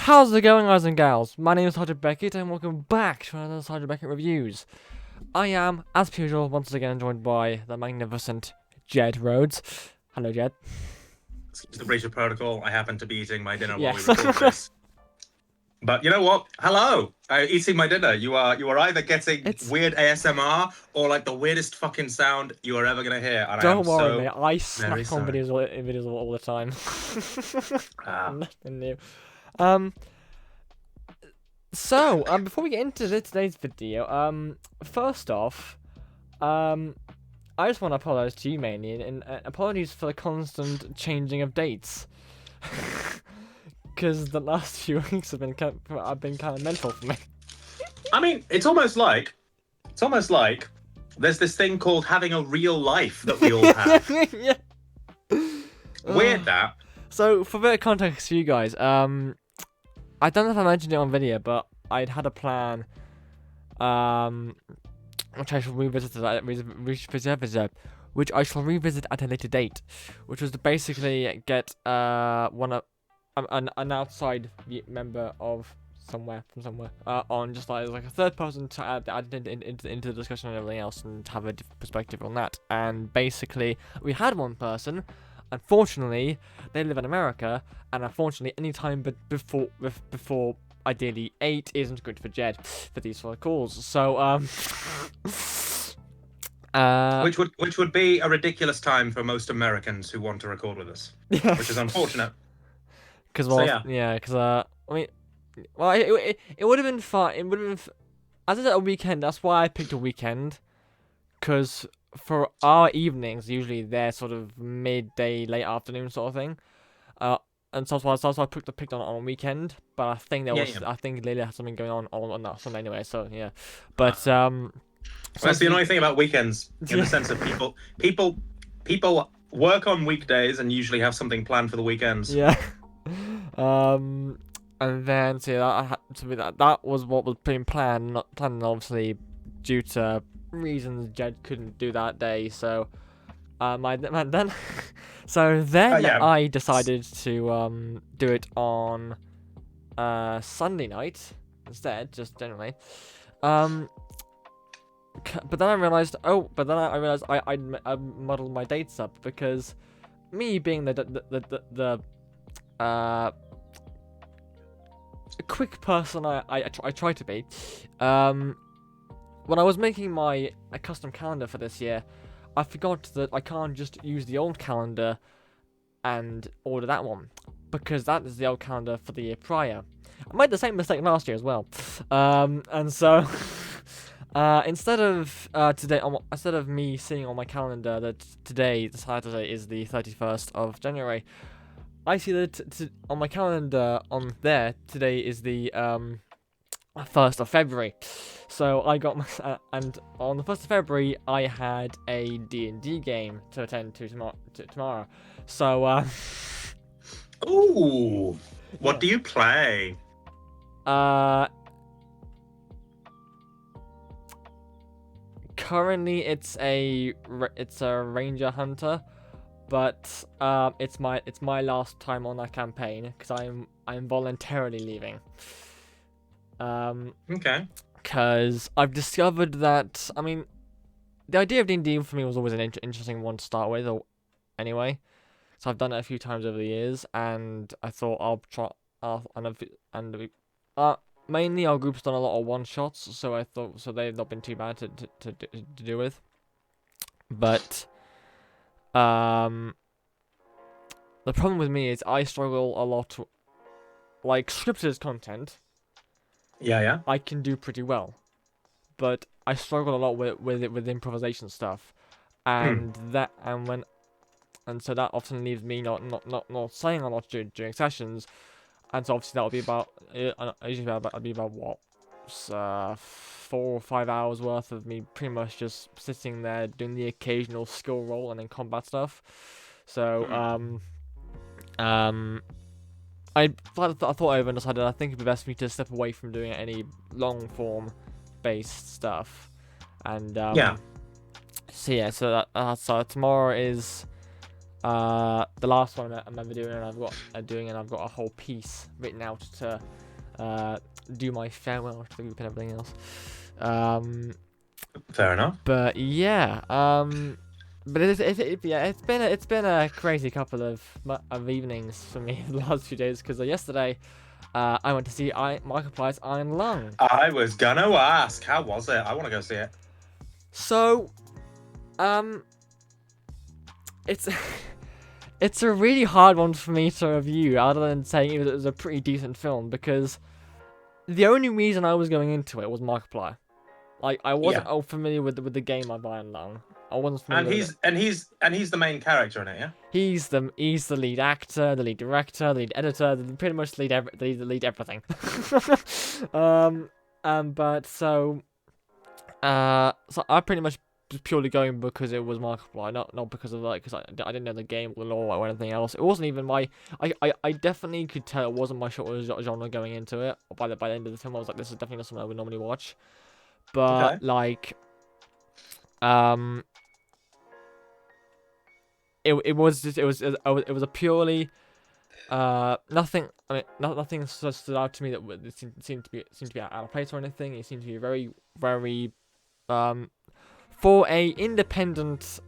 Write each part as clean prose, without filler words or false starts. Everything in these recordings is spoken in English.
How's it going, guys and gals? My name is Sergeant Beckett, and welcome back to another Sergeant Beckett Reviews. I am, as per usual, once again joined by the magnificent Jed Rhodes. Hello, Jed. Excuse the breach of protocol. I happen to be eating my dinner while we Yes. record this. But you know what? Hello, eating my dinner. You are either getting weird ASMR or like the weirdest fucking sound you are ever gonna hear. And Don't I am worry, so mate. I snack on sorry. videos all the time. Ah. Nothing new. Before we get into today's video, first off, I just want to apologize to you mainly, and apologies for the constant changing of dates. Because the last few weeks have been kind of mental for me. I mean, it's almost like there's this thing called having a real life that we all have. Yeah. Weird that. So, for a bit of context for you guys, I don't know if I mentioned it on video, but I'd had a plan, which I shall revisit at a later date, which was to basically get an outside member of somewhere on just like a third person to add into the discussion and everything else and have a different perspective on that. And basically, we had one person. Unfortunately, they live in America, and unfortunately, any time but before ideally 8 isn't good for Jed for these sort of calls. So which would be a ridiculous time for most Americans who want to record with us, which is unfortunate. Because I mean, well, it would have been fun. It would have been as I said, a weekend. That's why I picked a weekend, because for our evenings, usually they're sort of midday, late afternoon sort of thing. And so that's why I picked on a weekend. But I think I think Lily had something going on that Sunday anyway. So yeah, but So that's the annoying thing about weekends, in the sense of people work on weekdays and usually have something planned for the weekends. Yeah. And then that was what was being planned, obviously due to reasons Jed couldn't do that day. So I decided to do it on Sunday night instead, just generally. But then I realized I muddled my dates up, because me being the quick person I try to be, when I was making my custom calendar for this year, I forgot that I can't just use the old calendar and order that one, because that is the old calendar for the year prior. I made the same mistake last year as well, and so instead of me seeing on my calendar that today, the Saturday, is the 31st of January, I see that on my calendar on there today is the 1st of February. So I got and on the 1st of February I had a D&D game to attend to tomorrow. So ooh, what do you play? Currently it's a Ranger Hunter. But it's my last time on that campaign, because I'm voluntarily leaving. Okay. Because I've discovered that, I mean, the idea of D&D for me was always an interesting one to start with, anyway. So I've done it a few times over the years, and I thought I'll try. Mainly our group's done a lot of one shots, so I thought they've not been too bad to do with. But the problem with me is I struggle a lot, like scripted content. Yeah. I can do pretty well, but I struggle a lot with improvisation stuff, and so that often leaves me not saying a lot during sessions, and so obviously that'll be about what 4 or 5 hours worth of me pretty much just sitting there doing the occasional skill roll and then combat stuff. So I thought over and decided I think it'd be best for me to step away from doing any long form based stuff, and so tomorrow is the last one I remember doing, and I've got a whole piece written out to do my farewell to the group and everything else. Fair enough. But yeah, but it's been a crazy couple of evenings for me the last few days, because yesterday I went to see Markiplier's Iron Lung. I was gonna ask, how was it? I want to go see it. So, it's it's a really hard one for me to review, other than saying it was a pretty decent film, because the only reason I was going into it was Markiplier. Like, I wasn't familiar with the game of Iron Lung. I wasn't familiar with it. And he's the main character in it, yeah. He's the lead actor, the lead director, the lead editor, pretty much the lead everything. But so I pretty much was purely going because it was Markiplier, not because of because I didn't know the game or lore or anything else. It wasn't even my I definitely could tell it wasn't my genre going into it. By the end of the film, I was like, this is definitely not something I would normally watch. But it was a purely nothing. I mean, nothing stood out to me that seemed to be out of place or anything. It seemed to be very for a independent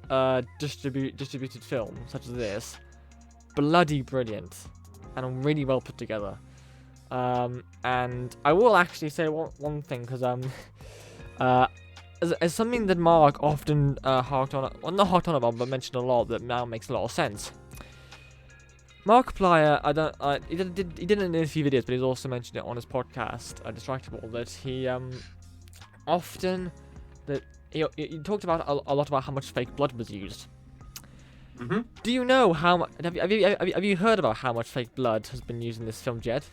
distributed film such as this, bloody brilliant and really well put together. And I will actually say one thing, because as something that Mark often harked on, well, not harked on about, but mentioned a lot, that now makes a lot of sense. Markiplier, he did it in a few videos, but he's also mentioned it on his podcast, Distractable, that he often that he talked about a lot about how much fake blood was used. Mm-hmm. Do you know how much? Have you heard about how much fake blood has been used in this film, Jed?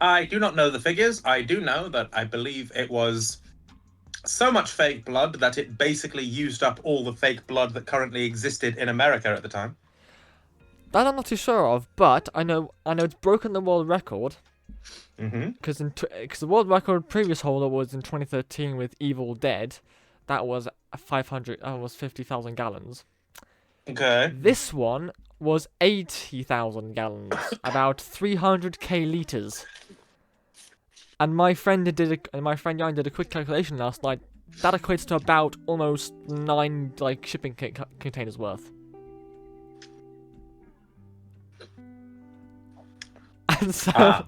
I do not know the figures. I do know that I believe it was so much fake blood that it basically used up all the fake blood that currently existed in America at the time. That I'm not too sure of, but I know it's broken the world record. Mm-hmm. Because the world record previous holder was in 2013 with Evil Dead. That was 50,000 gallons. Okay. This one was 80,000 gallons, about 300k liters. And my friend Jan did a quick calculation last night. That equates to about almost 9 shipping containers worth. And so,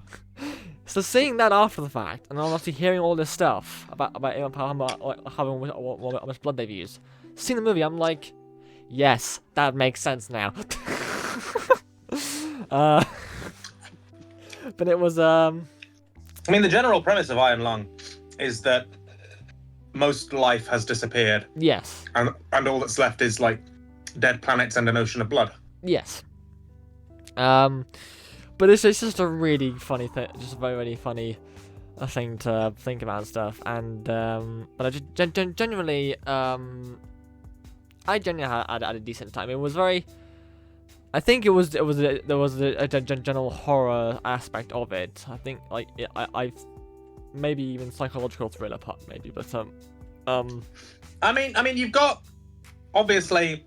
so seeing that after the fact, and obviously hearing all this stuff about how much blood they've used, seeing the movie, I'm like, yes, that makes sense now. But it was I mean, the general premise of Iron Lung is that most life has disappeared. Yes. And all that's left is dead planets and an ocean of blood. Yes. But it's just a really funny thing, just a very, really funny thing to think about and stuff. And but I genuinely had a decent time. It was very. I think there was a general horror aspect of it. I think I maybe even psychological thriller part maybe, but I mean you've got obviously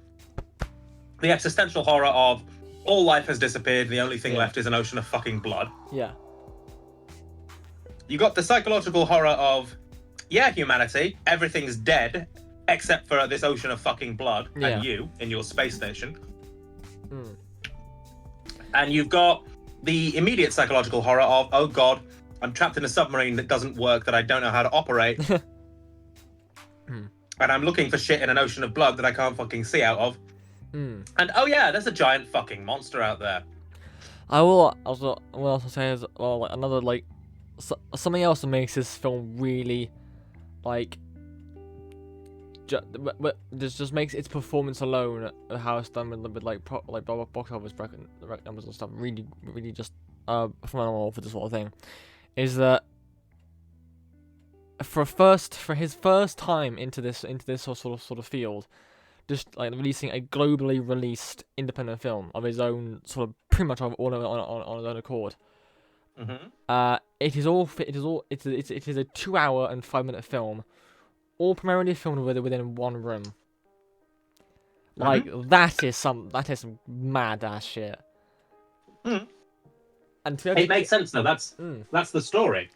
the existential horror of all life has disappeared, the only thing left is an ocean of fucking blood. Yeah. You got the psychological horror of humanity, everything's dead except for this ocean of fucking blood and you in your space station. Mm. And you've got the immediate psychological horror of, oh god, I'm trapped in a submarine that doesn't work, that I don't know how to operate. And I'm looking for shit in an ocean of blood that I can't fucking see out of. And oh yeah, there's a giant fucking monster out there. I will also say as well, another something else that makes this film really just makes its performance alone, how it's done with box office numbers and stuff, really just phenomenal for this sort of thing, is that for his first time into this sort of field, just releasing a globally released independent film of his own, sort of pretty much on his own accord. Mm-hmm. It is a 2-hour and 5-minute film, all primarily filmed within one room. Like that is some mad ass shit. Mhm. And to be able It makes sense though. That's Mm. the story.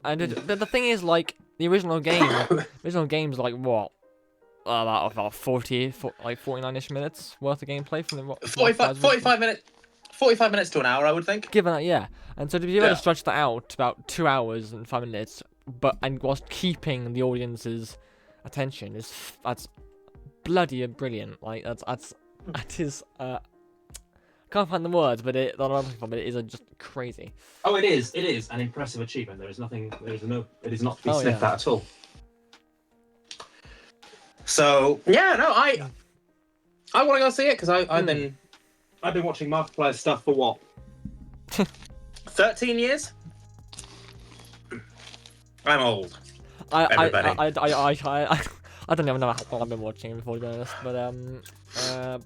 And the thing is, like, the original game's like what? About 49-ish minutes worth of gameplay from the 45 minutes. 45 minutes to an hour, I would think. Given that, yeah. And so to be able Yeah. to stretch that out to about 2 hours and 5 minutes, and whilst keeping the audience's attention that's bloody brilliant. Like that is can't find the words, but it is just crazy. Oh, it is an impressive achievement. It is not to be Oh, sniffed yeah. at all. So yeah, no, I want to go see it because I've been watching Markiplier stuff for what 13 years. I'm old. Everybody. I don't even know how long I've been watching it, before, to be honest. But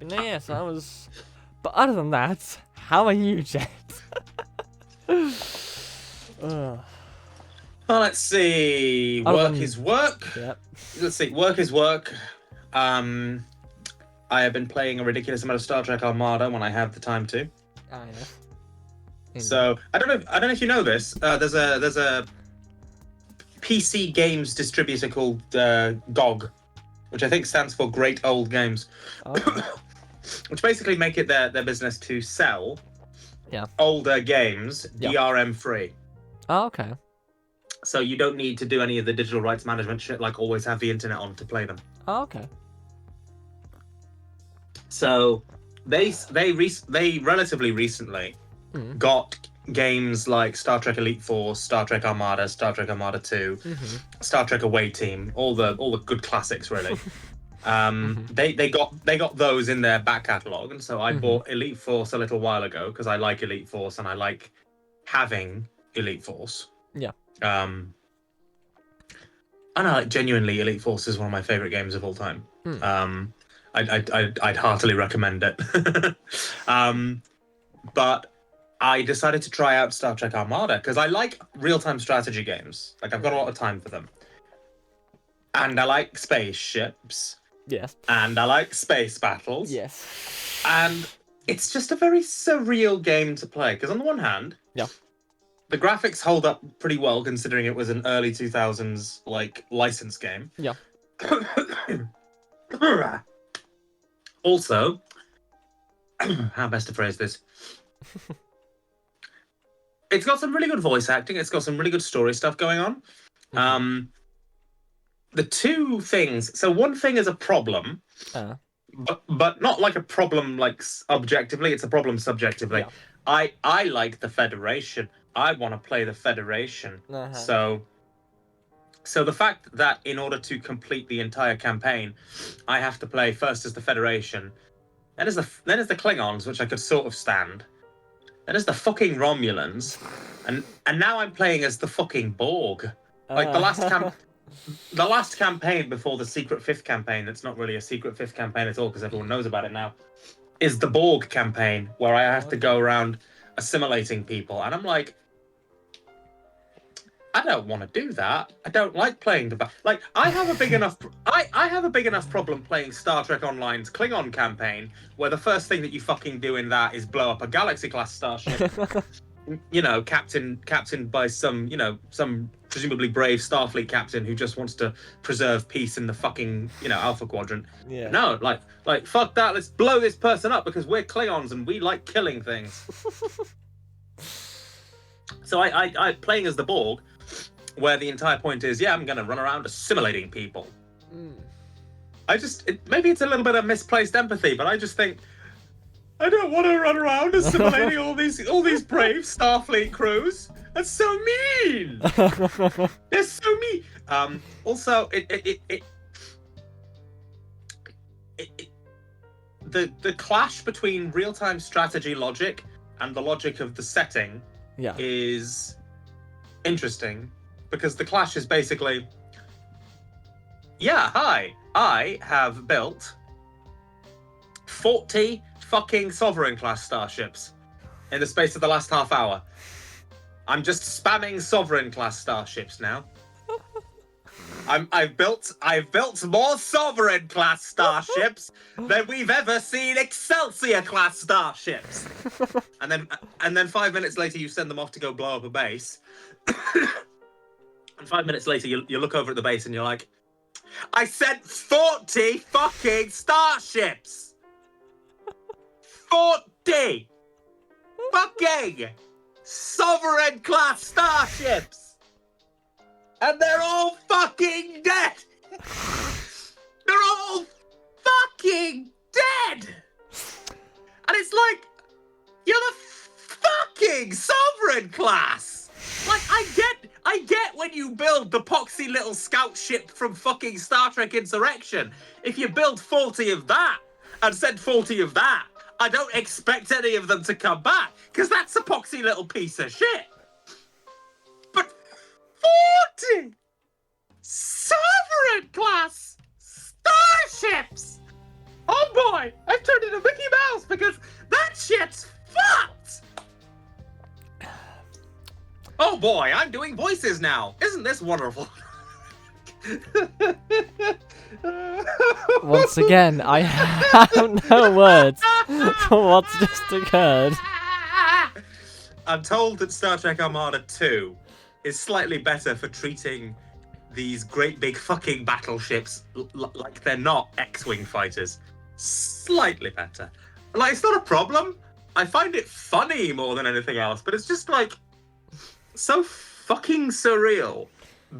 no, yeah, so that was. But other than that, how are you, Jet? Ugh. Well, let's see. Work is work. Yep. Let's see. Work is work. I have been playing a ridiculous amount of Star Trek Armada when I have the time to. Ah, yeah. So I don't know if you know this. There's a PC games distributor called GOG, which I think stands for Great Old Games, Okay. which basically make it their business to sell Yeah. older games Yeah. DRM free. Oh, okay. So you don't need to do any of the digital rights management shit, like always have the internet on to play them. Oh, okay. So they relatively recently got games like Star Trek Elite Force, Star Trek Armada, Star Trek Armada 2, Star Trek Away Team, all the good classics really. They got those in their back catalogue, and so I bought Elite Force a little while ago because I like Elite Force and I like having Elite Force. Yeah. And I like genuinely Elite Force is one of my favorite games of all time. I'd heartily recommend it. But I decided to try out Star Trek Armada because I like real-time strategy games. Like, I've got a lot of time for them. And I like spaceships. Yes. And I like space battles. Yes. And it's just a very surreal game to play. Because on the one hand, yeah, the graphics hold up pretty well considering it was an early 2000s, like, license game. Yeah. Also, how best to phrase this? It's got some really good voice acting. It's got some really good story stuff going on. The two things. So one thing is a problem, but not like a problem like objectively. It's a problem subjectively. Yeah. I like the Federation. I want to play the Federation. So the fact that in order to complete the entire campaign, I have to play first as the Federation, then as the Klingons, which I could sort of stand. Then as the fucking Romulans, and now I'm playing as the fucking Borg. Like the last campaign before the secret fifth campaign. That's not really a secret fifth campaign at all because everyone knows about it now. Is the Borg campaign where I have to go around assimilating people, and I'm like, I don't want to do that. I don't like playing like I have a big enough I have a big enough problem playing Star Trek Online's Klingon campaign where the first thing that you fucking do in that is blow up a Galaxy class starship. You know, captained by some presumably brave Starfleet captain who just wants to preserve peace in the fucking, Alpha Quadrant. Yeah. No, like fuck that. Let's blow this person up because we're Klingons and we like killing things. So I playing as the Borg, where the entire point is, I'm going to run around assimilating people. Maybe it's a little bit of misplaced empathy, but I just think, I don't want to run around assimilating all these brave Starfleet crews. That's so mean. They're so mean. Also, the clash between real-time strategy logic and the logic of the setting is interesting, because the clash is basically, hi, I have built 40 fucking Sovereign class starships in the space of the last half hour. I'm just spamming Sovereign class starships now. I've built more Sovereign class starships than we've ever seen Excelsior class starships. And then 5 minutes later, you send them off to go blow up a base. And 5 minutes later, you look over at the base and you're like, I sent 40 fucking starships. 40 fucking Sovereign class starships. And they're all fucking dead. They're all fucking dead. And it's like, you're the fucking Sovereign class. Like, I get when you build the poxy little scout ship from fucking Star Trek Insurrection. If you build 40 of that and send 40 of that, I don't expect any of them to come back, because that's a poxy little piece of shit. But 40 Sovereign class starships! Oh boy, I've turned into Mickey Mouse because that shit's fucked! Oh boy, I'm doing voices now. Isn't this wonderful? Once again, I have no words for what's just occurred. I'm told that Star Trek Armada 2 is slightly better for treating these great big fucking battleships like they're not X-Wing fighters. Slightly better. Like, it's not a problem. I find it funny more than anything else, but it's just like so fucking surreal.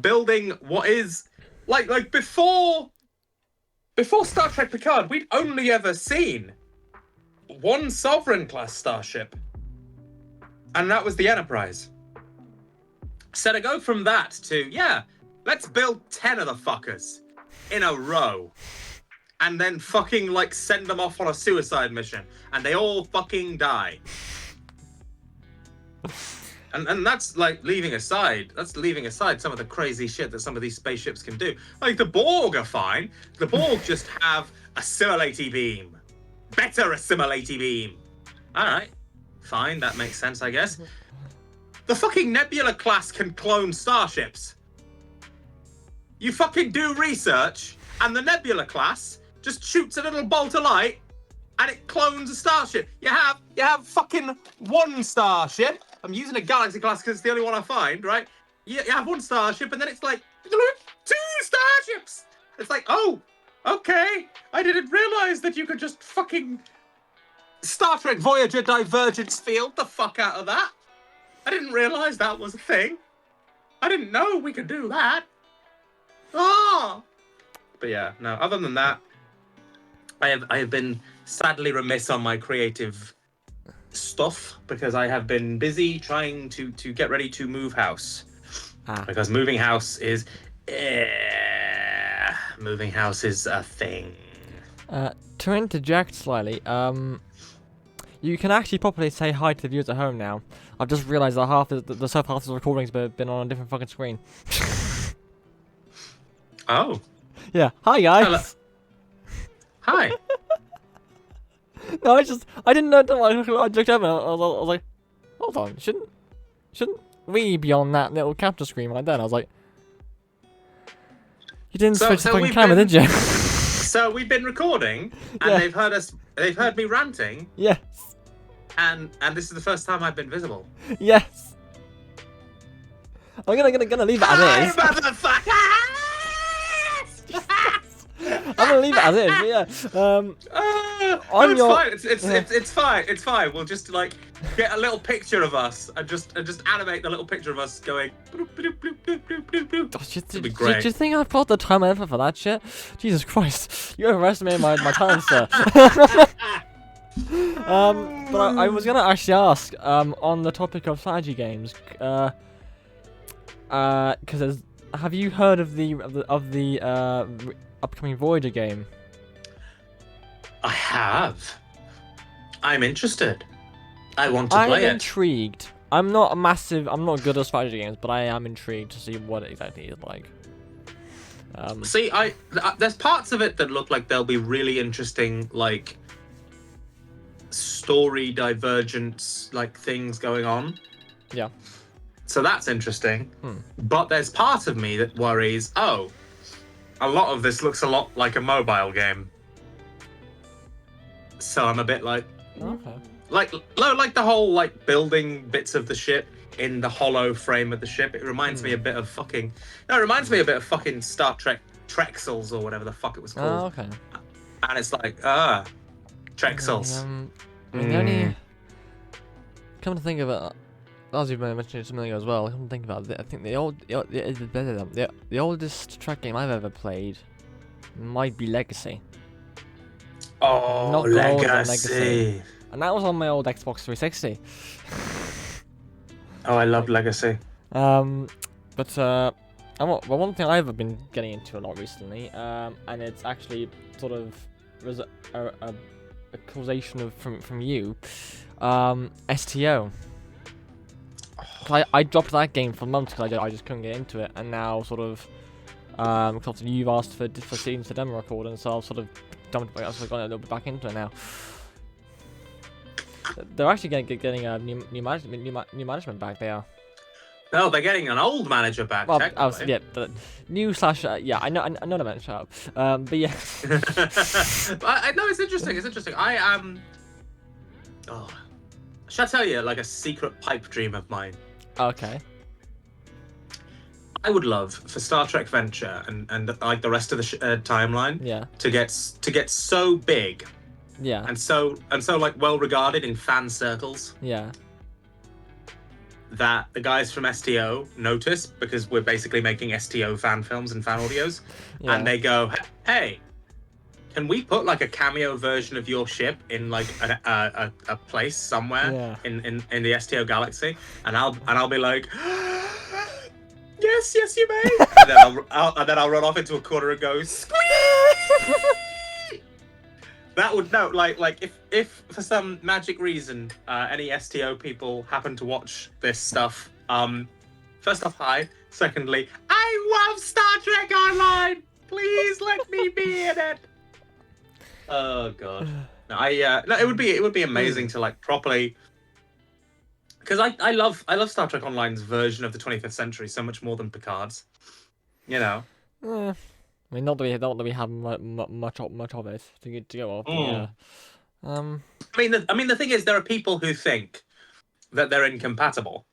Building what is like before Star Trek Picard, we'd only ever seen one Sovereign class starship, and that was the Enterprise. So to go from that to, yeah, let's build 10 of the fuckers in a row and then fucking like send them off on a suicide mission and they all fucking die. And that's like leaving aside some of the crazy shit that some of these spaceships can do. Like the Borg are fine. The Borg just have assimilate beam. Better assimilate beam. Alright. Fine, that makes sense, I guess. The fucking Nebula class can clone starships. You fucking do research, and the Nebula class just shoots a little bolt of light, and it clones a starship. You have fucking one starship. I'm using a Galaxy class because it's the only one I find, right? You have one starship, and then it's like 2 starships. It's like, oh, okay. I didn't realize that you could just fucking Star Trek Voyager divergence field the fuck out of that. I didn't realize that was a thing. I didn't know we could do that. Oh. But yeah, no, other than that, I have been sadly remiss on my creative stuff because I have been busy trying to get ready to move house. Because moving house is a thing. To interject slightly, you can actually properly say hi to the viewers at home now. I've just realised that half of the recording's been on a different fucking screen. Oh. Yeah. Hi guys. Hello. Hi. No, I didn't know until I looked over. I was like, hold on, shouldn't we be on that little capture screen right there? And I was like, you didn't switch the fucking camera, did you? So we've been recording, and Yeah. they've heard me ranting, Yes. and this is the first time I've been visible. Yes. I'm gonna leave it as is. Motherfucker! I'm gonna leave it as is. But yeah. It's fine. It's fine. We'll just like get a little picture of us and just animate the little picture of us going. Do you think I've got the time and effort for that shit? Jesus Christ, you overestimated my talent, sir. But I was gonna actually ask, on the topic of strategy games, because have you heard of the upcoming Voyager game? I have. I'm interested. I want to play it. I'm intrigued. I'm not good at strategy games, but I am intrigued to see what it exactly is like. See, there's parts of it that look like they'll be really interesting, like story divergence, like things going on. Yeah. So that's interesting. But there's part of me that worries, oh, a lot of this looks a lot like a mobile game. So I'm a bit like, Okay. like the whole like building bits of the ship in the hollow frame of the ship. It reminds me a bit of fucking. No, it reminds me a bit of fucking Star Trek Trexels or whatever the fuck it was Oh, called. okay. And it's like, Trexels. I mean, the only. Come to think of it, as you've mentioned something as well. Come to think about it, I think the oldest Trek game I've ever played might be Legacy. Oh, Not the older Legacy. And that was on my old Xbox 360. Oh, I love Legacy. But one thing I've been getting into a lot recently, and it's actually sort of a causation of from you, STO. I dropped that game for months because I just couldn't get into it, and now sort of, because you've asked for scenes to demo record, and so I've sort of dumped. I've sort of gone a little bit back into it now. They're actually getting a new management back. They are. No, they're getting an old manager back. Well, technically. yeah, the new slash. Yeah, I know that man. Shut up. But yeah. I know it's interesting. It's interesting. I am. Oh, shall I tell you like a secret pipe dream of mine? Okay. I would love for Star Trek Venture and like the rest of the timeline. Yeah. To get so big. Yeah. And so like well regarded in fan circles. Yeah. That the guys from STO notice because we're basically making STO fan films and fan audios, Yeah. and they go, "Hey, can we put like a cameo version of your ship in like a place somewhere in the STO galaxy?" And I'll be like, "Yes, you may." And then I'll run off into a corner and go, "Squeak!" That would like if for some magic reason any STO people happen to watch this stuff, first off, hi. Secondly, I love Star Trek Online. Please let me be in it. Oh god. No, no, it would be amazing to like properly, because I love Star Trek Online's version of the 25th century so much more than Picard's. You know. I mean, not that we have much of it to go off. Yeah. I mean, the thing is, there are people who think that they're incompatible,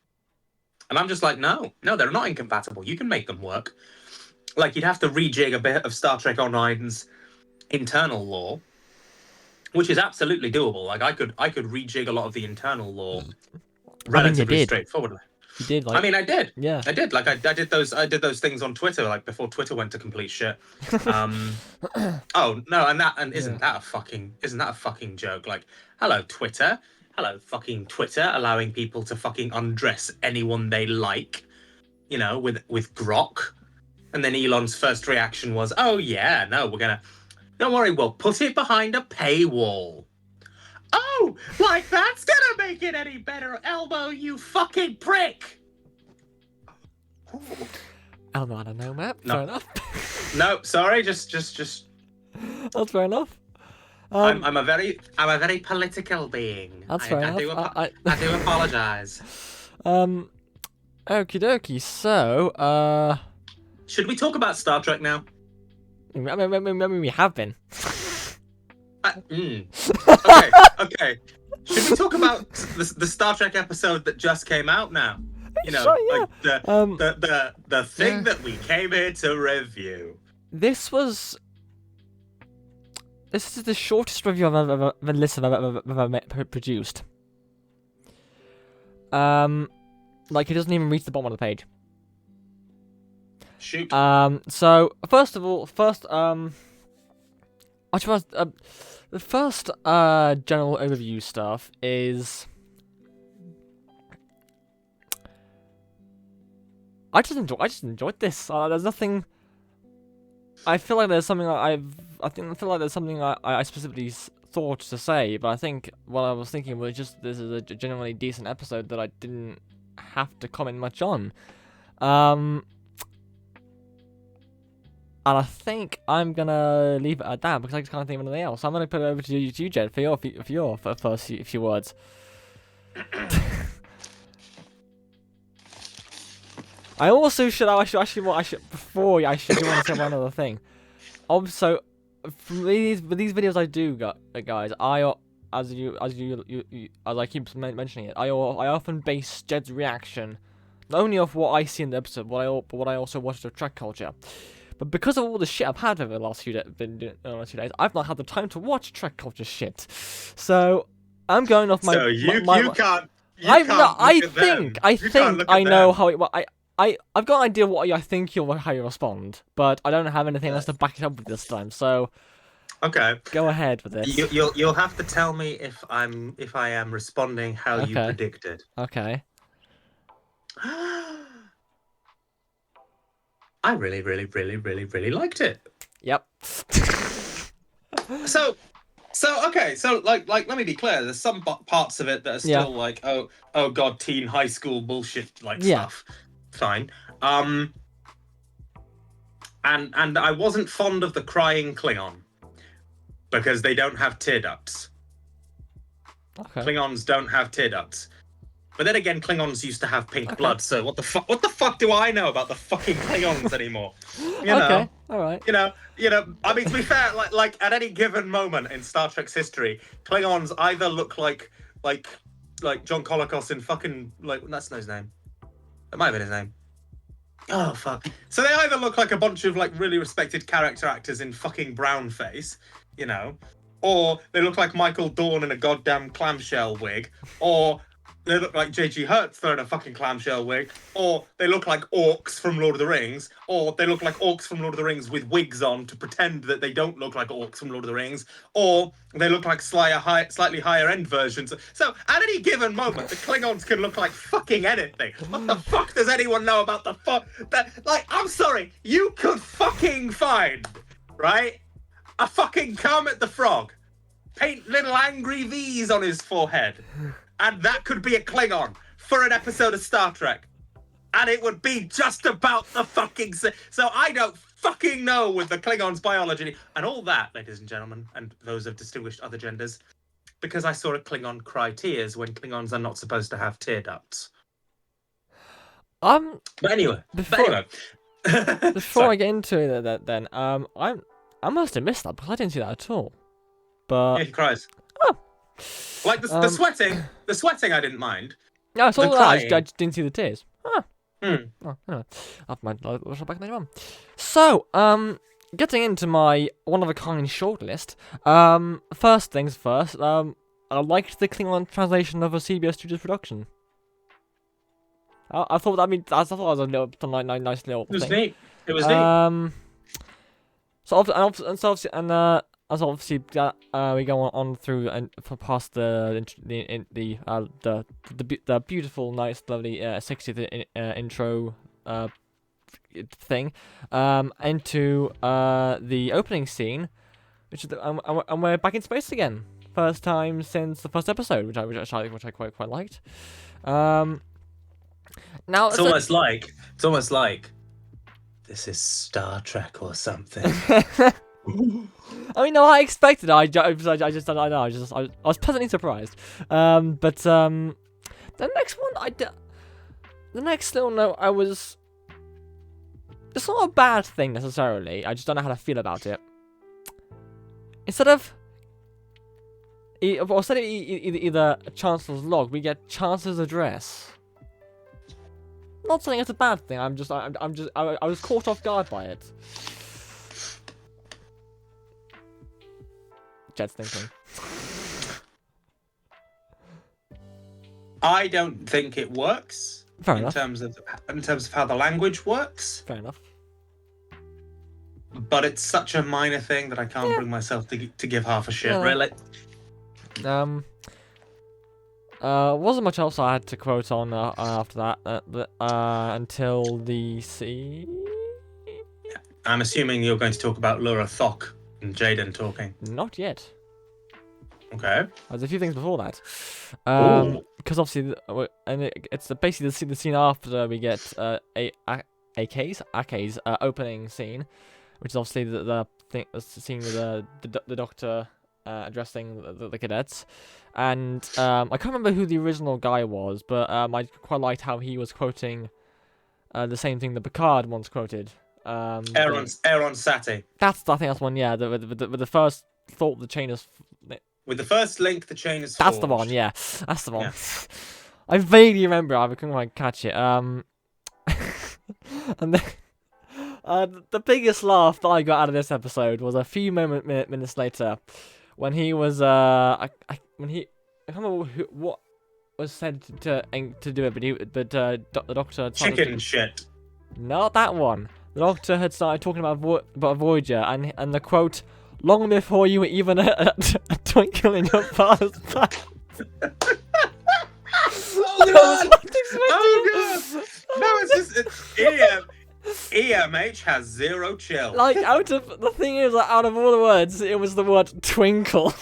and I'm just like, no, they're not incompatible. You can make them work. Like, you'd have to rejig a bit of Star Trek Online's internal lore, which is absolutely doable. Like, I could rejig a lot of the internal lore relatively straightforwardly. You did. Like, I mean, I did. Yeah. I did. Like, I did those things on Twitter, like before Twitter went to complete shit. Oh no, and isn't that a fucking joke? Like, hello Twitter, allowing people to fucking undress anyone they like, you know, with Grok. And then Elon's first reaction was, "Oh yeah, no, don't worry, we'll put it behind a paywall." Oh, like that's gonna make it any better, Elmo, you fucking prick! Elmo, I don't know, Matt. No. Fair enough. No, sorry, just. That's fair enough. I'm a very political being. That's fair enough. I do apologize. Okie dokie. So, should we talk about Star Trek now? I mean, we have been. Okay. Should we talk about the Star Trek episode that just came out now? You know, sure, yeah. Like the thing that we came here to review. This is the shortest review I've ever produced. Like, it doesn't even reach the bottom of the page. Shoot. So the first general overview stuff is I just enjoyed this. There's nothing. I feel like there's something I feel like there's something I specifically thought to say, but I think what I was thinking was just this is a genuinely decent episode that I didn't have to comment much on. And I think I'm gonna leave it at that because I just can't think of anything else. I'm gonna put it over to you, Jed, for your first few words. I should do want to say one other thing. Also, from these videos I do, guys, as I keep mentioning it, I often base Jed's reaction not only off what I see in the episode, but what I also watch of Trek culture. But because of all the shit I've had over the last few days, I've not had the time to watch Trek culture shit. So I'm going off my. So you can't. You I can't look at them. I You can't think look I at know them. how it. Well, I've got an idea what I think how you respond, but I don't have anything else to back it up with this time. So Okay. go ahead with this. You'll have to tell me if I am responding how you Okay. predicted. Okay. I really, really, really, really, really liked it. Yep. So okay, so like let me be clear. There's some parts of it that are still like oh god, teen high school bullshit stuff. Fine. And I wasn't fond of the crying Klingon because they don't have tear ducts. Okay. Klingons don't have tear ducts. But then again, Klingons used to have pink Okay. blood, so what the fuck do I know about the fucking Klingons anymore? You know? Okay. All right. You know, I mean, to be fair, like at any given moment in Star Trek's history, Klingons either look like John Colicos in fucking that's not his name. It might have been his name. Oh fuck. So they either look like a bunch of like really respected character actors in fucking brown face, you know, or they look like Michael Dorn in a goddamn clamshell wig, or they look like J.G. Hertz in a fucking clamshell wig, or they look like orcs from Lord of the Rings, or they look like orcs from Lord of the Rings with wigs on to pretend that they don't look like orcs from Lord of the Rings, or they look like slightly higher end versions. So at any given moment, the Klingons can look like fucking anything. What the fuck does anyone know about the fuck? I'm sorry, you could fucking find, right, a fucking Kermit the Frog, paint little angry V's on his forehead, and that could be a Klingon for an episode of Star Trek. And it would be just about the fucking... So I don't fucking know with the Klingons' biology and all that, ladies and gentlemen, and those of distinguished other genders, because I saw a Klingon cry tears when Klingons are not supposed to have tear ducts. But anyway. Before Sorry. I get into that, then I must have missed that because I didn't see that at all. But Yeah, he cries. Oh. Like the sweating I didn't mind. No, it's all The that. I crying. just didn't see the tears. Hmm. Oh, anyway, I've back later on. So, getting into my one of a kind shortlist. First things first. I liked the Klingon translation of a CBS Studios production. I thought that was a little nice little It was thing. neat. It was neat. So obviously we go on through and past the beautiful, nice, lovely 60th intro thing into the opening scene, which is and we're back in space again. First time since the first episode, which I quite liked. Now it's almost like this is Star Trek or something. I mean, no, I expected. I was pleasantly surprised. But the next one, the next little note, it's not a bad thing necessarily. I just don't know how to feel about it. Instead of either Chancellor's log, we get Chancellor's address. Not saying it's a bad thing. I was caught off guard by it. Jed's thinking. I don't think it works. Fair in enough. terms of how the language works. Fair enough. But it's such a minor thing that I can't bring myself to give half a shit. Really. Wasn't much else I had to quote on after that. Until the scene. I'm assuming you're going to talk about Laura Thok and Jaden talking. Not yet. Okay. There's a few things before that. Because obviously, it's basically the scene after we get Ake's opening scene, which is obviously the scene with the Doctor addressing the cadets, and I can't remember who the original guy was, but I quite liked how he was quoting the same thing that Picard once quoted Aaron Satie. I think that's one. Yeah, with the first thought the chain is. With the first link, the chain is That's forged. the one. Yeah, that's the one. Yeah. I vaguely remember. I couldn't quite catch it. And then. The biggest laugh that I got out of this episode was a few minutes later, when he was I can't remember what was said to do it, but the doctor Chicken shit. Not that one. The doctor had started talking about Voyager, and the quote, "Long before you were even a twinkle in your father's eye." Oh god! Oh god! No, it's just EMH has zero chill. Like, out of all the words, it was the word twinkle.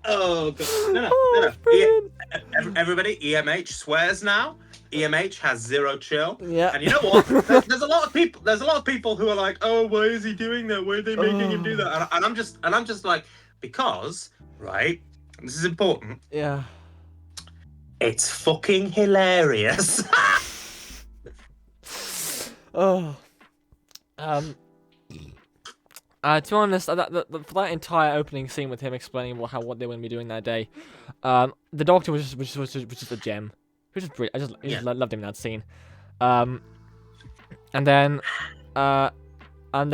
Oh god! No. Everybody, EMH swears now. EMH has zero chill. Yeah. And you know what? There's a lot of people. There's a lot of people who are like, "Oh, why is he doing that? Why are they making him do that?" And I'm just like, because, right? And this is important. Yeah. It's fucking hilarious. Oh. To be honest, for that entire opening scene with him explaining what they were going to be doing that day, the doctor was just a gem. Which is brilliant. I just loved him in that scene. And then a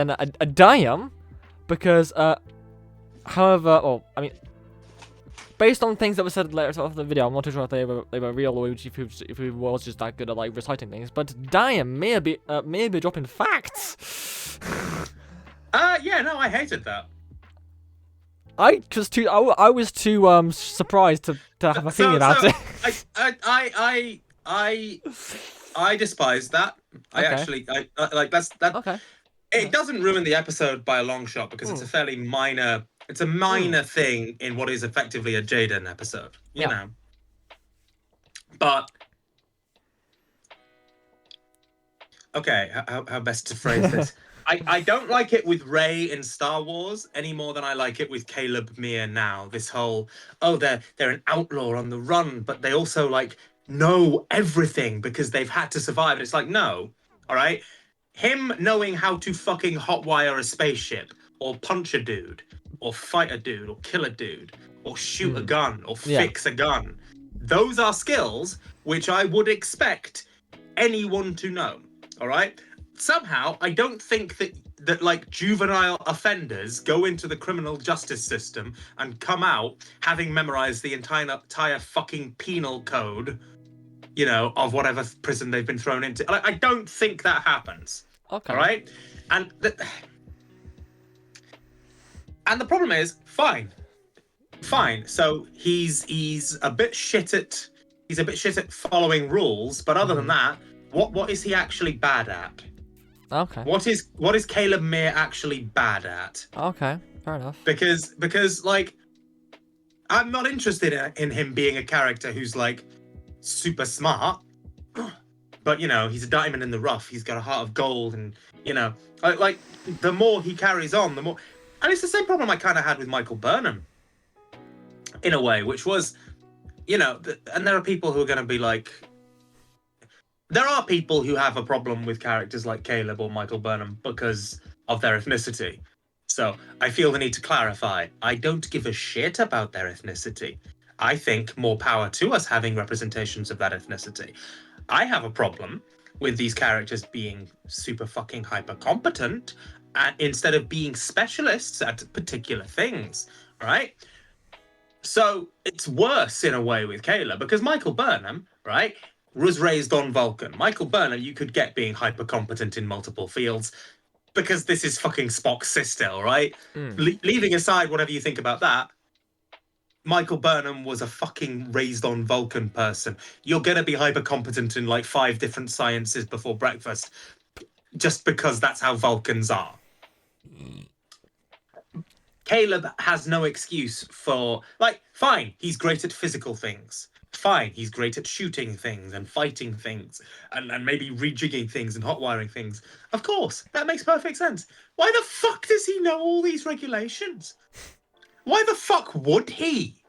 Diam, because based on things that were said later of the video, I'm not too sure if they were real or if he was just that good at like reciting things. But Diam may be dropping facts. Yeah, no, I hated that. I was too surprised to have a feeling about it. I despise that. Okay. I like that. Okay. It doesn't ruin the episode by a long shot because it's a fairly minor. It's a minor thing in what is effectively a Jaden episode, you know. But okay, how best to phrase this? I don't like it with Rey in Star Wars any more than I like it with Caleb Meir now. This whole, they're an outlaw on the run, but they also like know everything because they've had to survive. And it's like, no, all right? Him knowing how to fucking hotwire a spaceship or punch a dude or fight a dude or kill a dude or shoot a gun or fix a gun. Those are skills which I would expect anyone to know, all right? Somehow, I don't think that like juvenile offenders go into the criminal justice system and come out having memorized the entire fucking penal code, you know, of whatever prison they've been thrown into. Like, I don't think that happens. Okay. All right? And the problem is, fine. So he's a bit shit at following rules, but other than that, what is he actually bad at? Okay. What is Caleb Meir actually bad at? Okay, fair enough. Because like, I'm not interested in him being a character who's like super smart, but you know, he's a diamond in the rough. He's got a heart of gold, and you know, like the more he carries on, the more. And it's the same problem I kind of had with Michael Burnham, in a way, which was, you know, and there are people who are going to be like. There are people who have a problem with characters like Caleb or Michael Burnham because of their ethnicity. So I feel the need to clarify. I don't give a shit about their ethnicity. I think more power to us having representations of that ethnicity. I have a problem with these characters being super fucking hyper competent instead of being specialists at particular things, right? So it's worse in a way with Caleb because Michael Burnham, right, was raised on Vulcan. Michael Burnham, you could get being hyper competent in multiple fields because this is fucking Spock's sister, all right? Leaving aside whatever you think about that, Michael Burnham was a fucking raised on Vulcan person. You're going to be hyper competent in like 5 different sciences before breakfast just because that's how Vulcans are. Caleb has no excuse for, like, fine, he's great at physical things. Fine, he's great at shooting things and fighting things and maybe rejigging things and hotwiring things. Of course, that makes perfect sense. Why the fuck does he know all these regulations? Why the fuck would he?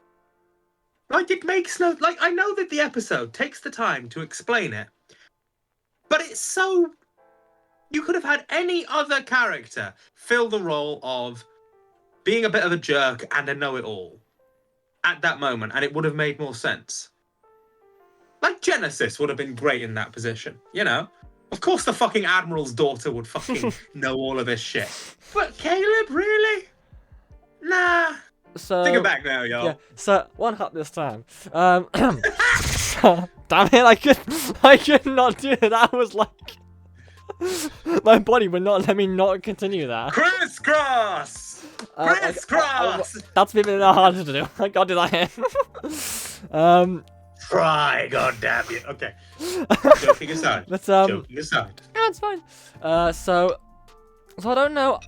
Like, it makes no... Like, I know that the episode takes the time to explain it, but it's so... You could have had any other character fill the role of being a bit of a jerk and a know-it-all at that moment, and it would have made more sense. Like Genesis would have been great in that position, you know? Of course the fucking Admiral's daughter would fucking know all of this shit. But Caleb, really? Nah. So Take it back now, yo. yeah. So one hop this time. Damn it! I could not do it. That was like my body would not let me not continue that. Crisscross. Crisscross. That's a bit harder to do. I can't do that here. Try, goddamn you. Okay. Joking aside. But Joking aside. yeah, it's fine. So I don't know.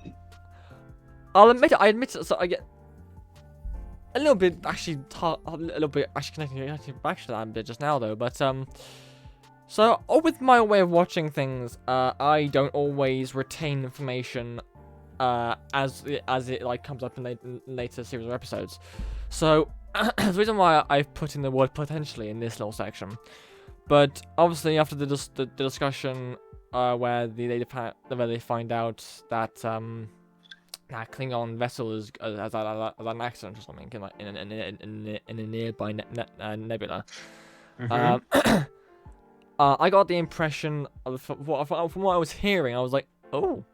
I'll admit it. I admit it. So I get a little bit actually connecting back to that a bit just now though. But so with my way of watching things, I don't always retain information as it like comes up in later series or episodes. So the reason why I've put in the word potentially in this little section, but obviously after the discussion where they find out that that Klingon vessel has an accident or something in a nearby nebula. Mm-hmm. I got the impression from what I was hearing, I was like, oh,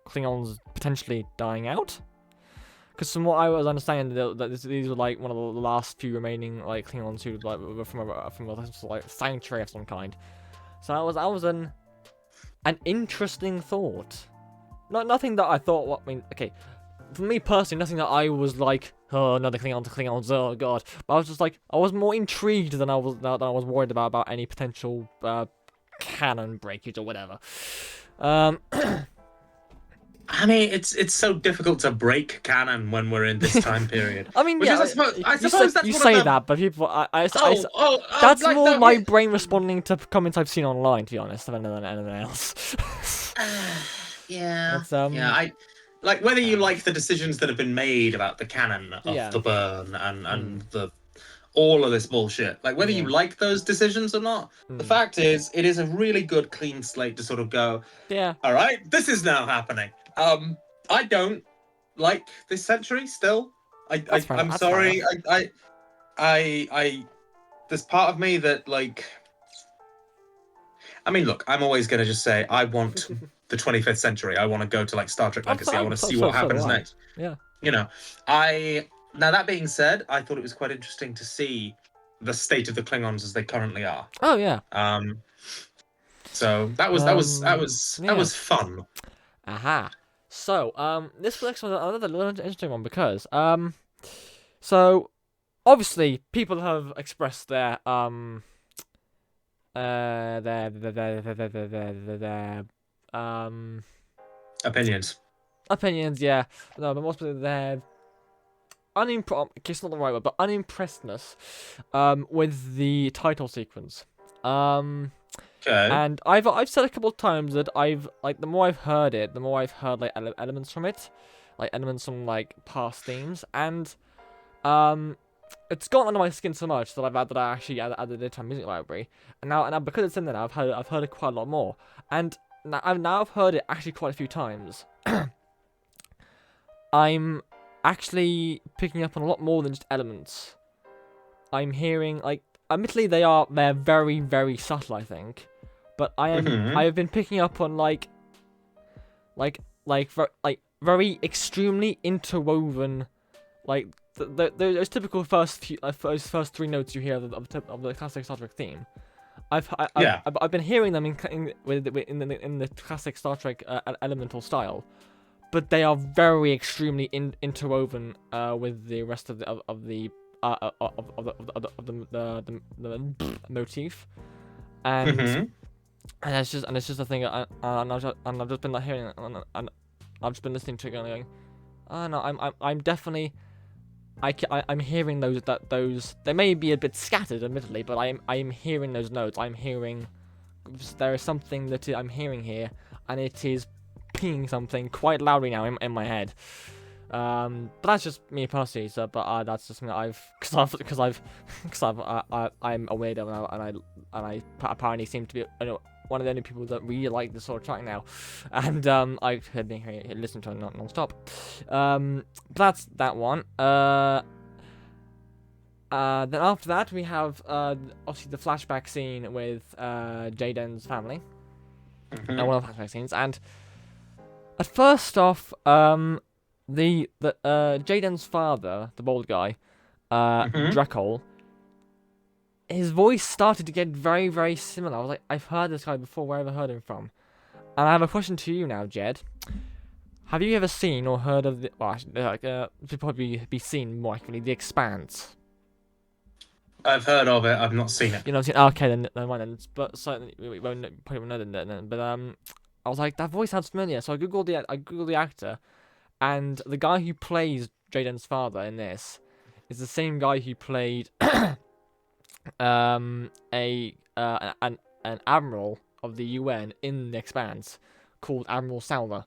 Klingons potentially dying out. Because from what I was understanding, these were like one of the last few remaining like Klingons who like were from a like sanctuary of some kind. So that was an interesting thought. Nothing that I thought. I mean, okay, for me personally, nothing that I was like, oh, another Klingons, oh god. But I was just like, I was more intrigued than I was worried about any potential canon breakage or whatever. I mean, it's so difficult to break canon when we're in this time period. I mean, Which yeah, is, I suppose that's you one say of the... that, but people, that's like more my brain responding to comments I've seen online, to be honest, than anything else. Yeah. But, yeah, I like whether you like the decisions that have been made about the canon of the burn and the all of this bullshit. Like whether you like those decisions or not. The fact is, it is a really good clean slate to sort of go, yeah, all right, this is now happening. I don't like this century still. I'm sorry. I there's part of me that like. I mean, look, I'm always gonna just say I want the 25th century. I want to go to like Star Trek Legacy. I want to see what happens next. Yeah. You know, now that being said, I thought it was quite interesting to see the state of the Klingons as they currently are. Oh yeah. So that was fun. Aha. So this next one another little interesting one because so obviously people have expressed their opinions, yeah. No, but mostly their it's not the right word, but unimpressedness with the title sequence. Okay. And I've said a couple of times that the more I've heard it, the more I've heard like elements from it, like elements from like past themes, and it's gotten under my skin so much that I actually added it to my music library, and now because it's in there, I've heard it quite a lot more, and now I've heard it actually quite a few times. I'm actually picking up on a lot more than just elements. I'm hearing like, admittedly they're very very subtle, I think, but I have been picking up on very extremely interwoven, like those typical first three notes you hear of the classic Star Trek theme. I've been hearing them in the classic Star Trek elemental style, but they are very extremely interwoven with the rest of the motif, and it's just a thing. And I've just been like hearing, and I've just been listening to it and going, oh no, I'm definitely. I'm hearing those they may be a bit scattered, admittedly, but I'm hearing those notes. I'm hearing there is something that I'm hearing here, and it is pinging something quite loudly now in my head. But that's just me personally. So, but that's just something that I'm a weirdo, and I apparently seem to be one of the only people that really like this sort of track now, and I have been listening to it non-stop. But that's that one. Then after that we have obviously the flashback scene with Jaden's family. One of the flashback scenes, and at first off, Jaden's father, the bald guy, Drakol, his voice started to get very, very similar. I was like, I've heard this guy before. Where have I heard him from? And I have a question to you now, Jed. Have you ever seen or heard of the? Well, should probably be seen more accurately, The Expanse. I've heard of it. I've not seen it. You know, okay, then never mind. Then, but certainly we probably won't know then. But I was like, that voice sounds familiar. So I googled the actor, and the guy who plays Jaden's father in this is the same guy who played an admiral of the UN in The Expanse called Admiral Salva.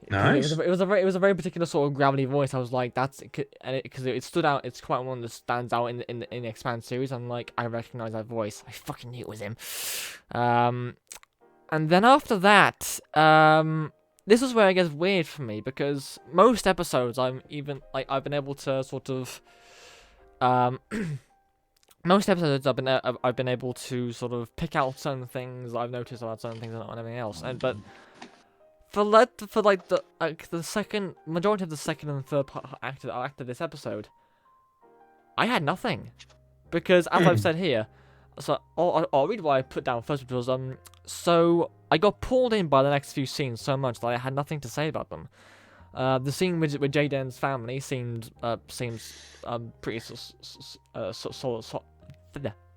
Nice. It was a very particular sort of gravelly voice. I was like, because it stood out. It's quite one that stands out in the Expanse series. I'm like, I recognize that voice. I fucking knew it was him. And then after that, this is where it gets weird for me, because most episodes I've been able to sort of most episodes I've been able to sort of pick out certain things I've noticed about certain things and everything else. But for the second majority of the second and third act of this episode, I had nothing, because as I've said here, so I'll read what I put down first, which was so I got pulled in by the next few scenes so much that I had nothing to say about them. The scene with Jaden's family seems pretty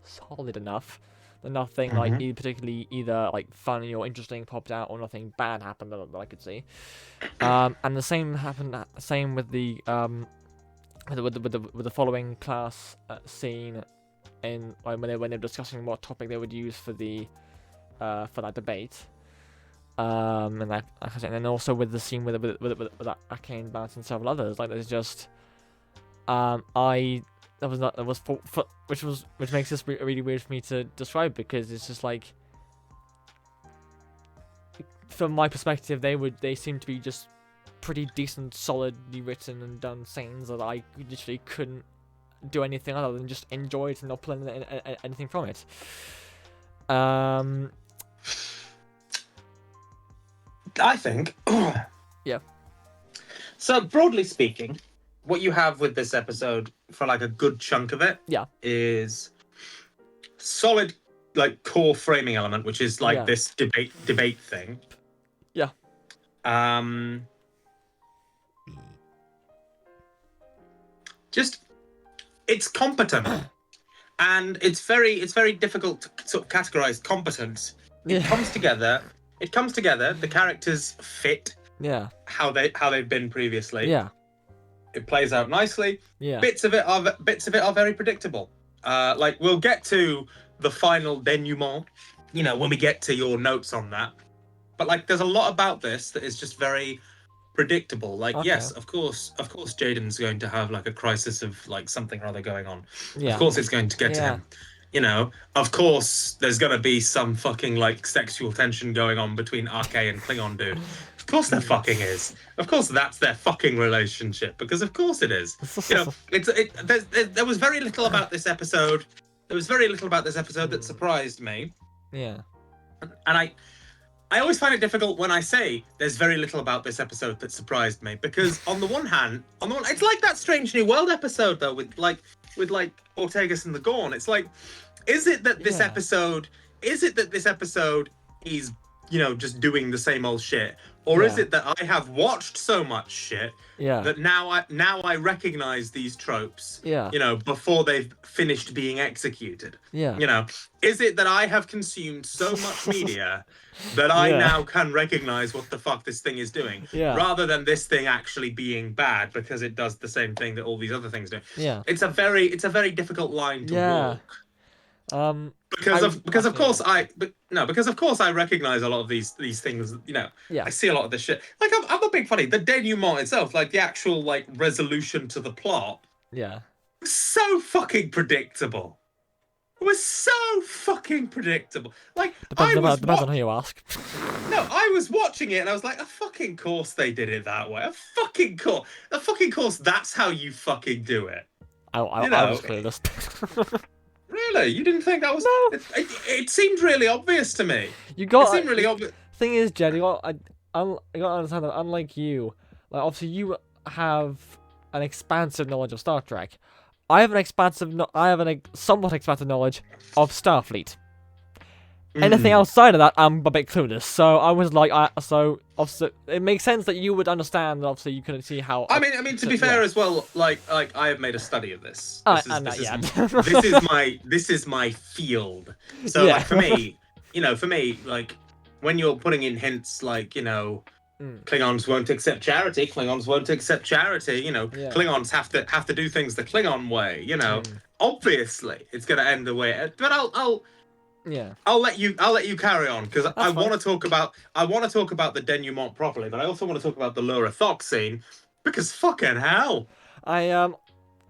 solid enough. Nothing like particularly either like funny or interesting popped out, or nothing bad happened that I could see. And the same happened. Same with the with the following class scene in when they're discussing what topic they would use for for that debate. And then also with the scene with Arcane Balance and several others, like there's just which makes this really weird for me to describe, because it's just like, from my perspective, they seem to be just pretty decent, solidly written and done scenes that I literally couldn't do anything other than just enjoy it and not pull anything from it. I think. Yeah. So broadly speaking, what you have with this episode, for like a good chunk of it, is solid, like, core framing element, which is like this debate thing. Yeah. Just, it's competent, and it's very difficult to sort of categorize competence. It comes together. The characters fit. Yeah. How they've been previously. Yeah. It plays out nicely. Yeah. Bits of it are very predictable. Like, we'll get to the final denouement, when we get to your notes on that. But like, there's a lot about this that is just very predictable. Like, yes, of course, Jaden's going to have like a crisis of like something or other going on. Yeah. Of course, it's going to get to him. Of course, there's gonna be some fucking like sexual tension going on between RK and Klingon dude. Of course there fucking is. Of course that's their fucking relationship, because of course it is. There was very little about this episode. That surprised me. Yeah. And I always find it difficult when I say there's very little about this episode that surprised me, because on the one hand, it's like that Strange New World episode though, with Ortegas and the Gorn. It's like, is it that this episode is, just doing the same old shit? Or is it that I have watched so much shit that now I recognize these tropes, before they've finished being executed? Yeah. Is it that I have consumed so much media that I now can recognize what the fuck this thing is doing, rather than this thing actually being bad because it does the same thing that all these other things do? Yeah. It's a very difficult line to walk. Because of course I recognize a lot of these things. I see a lot of this shit. Like, I'm a big funny. The denouement itself, like the actual like resolution to the plot, so fucking predictable. It was so fucking predictable. Like, Depends on who you ask. No, I was watching it and I was like, a fucking course they did it that way. A fucking course. A fucking course, that's how you fucking do it. I was clueless. Really? You didn't think that was... No. It seemed really obvious to me. You got. It seemed really obvious. Thing is, Jed, you got to understand that unlike you, like obviously you have an expansive knowledge of Star Trek. I have a somewhat expansive knowledge of Starfleet. Anything outside of that, I'm a bit clueless. So I was like, so obviously it makes sense that you would understand. Obviously, you couldn't see how. I mean, to be fair as well, like I have made a study of this. This is my field. So like for me, like when you're putting in hints like, Klingons won't accept charity. Klingons won't accept charity. Klingons have to do things the Klingon way. Obviously it's gonna end the way. But I'll let you carry on because I want to talk about the denouement properly, but I also want to talk about the Laura Thox scene because fucking hell. I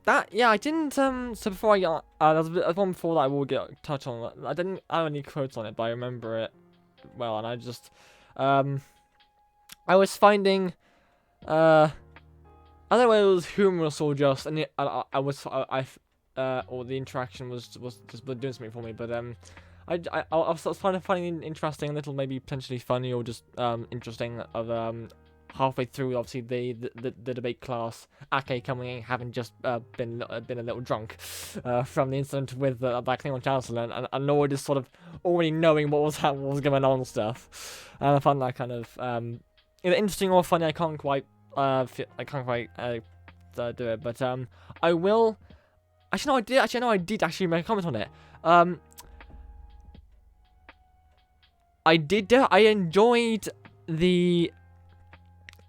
didn't so before I got there's one before that I will touch on. I don't have any quotes on it, but I remember it well, and I just I was finding I don't know whether it was humorous or just, and or the interaction was just doing something for me, but I was finding it interesting, a little maybe potentially funny or just interesting of halfway through obviously the debate class, Ake coming in having just been a little drunk from the incident with that Klingon Chancellor, and Laura just sort of already knowing what was going on and stuff. And I found that kind of either interesting or funny. I can't quite do it, but I will. Actually, no, I did actually make a comment on it. I enjoyed the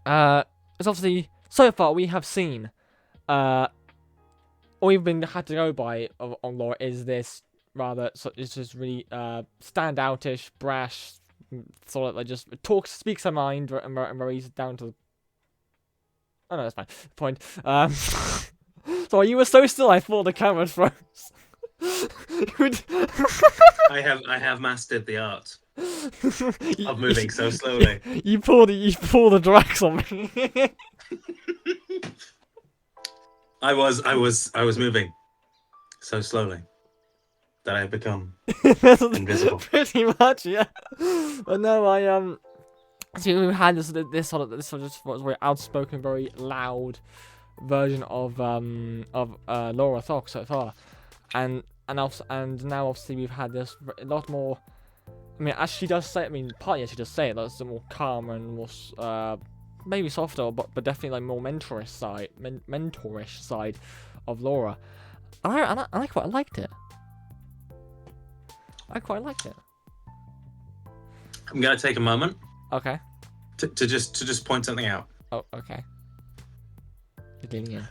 it's obviously so far we have seen all we've had to go by on Laura is this rather, so it's just really standoutish, brash, sort of like just speaks her mind and very down to. Oh no, that's fine. Point. Sorry, you were so still. I thought the camera froze. I have mastered the art of moving so slowly. You pull the drags on me. I was moving so slowly that I have become invisible. Pretty much, yeah. But no, so we had this sort of very outspoken, very loud version of Laura Thox so far, and now obviously we've had this a lot more. I mean, as she does say, partly as she does say it, that's a more calm and more maybe softer, but definitely like more mentorish side of Laura. And I quite liked it. I quite liked it. I'm gonna take a moment. Okay. To just point something out. Oh, okay. Beginning in.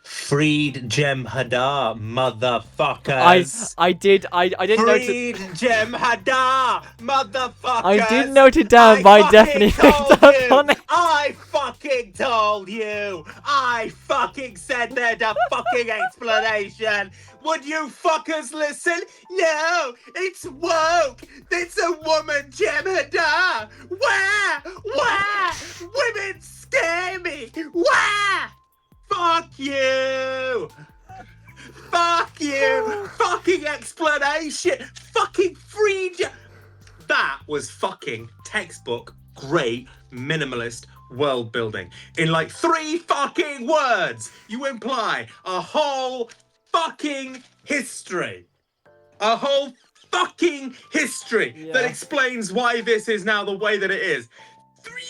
Freed Jem Hadar, motherfuckers. I didn't notice. Freed Jem Hadar, motherfuckers. I did note it down, but I definitely picked up on it. I fucking told you. I fucking said there'd a fucking explanation. Would you fuckers listen? No, it's woke. It's a woman, Jem Hadar. Where? Women scare me. Where? Fuck you! Fuck you! Fucking explanation! Fucking free That was fucking textbook great minimalist world building. In like 3 fucking words, you imply a whole fucking history. A whole fucking history that explains why this is now the way that it is. 3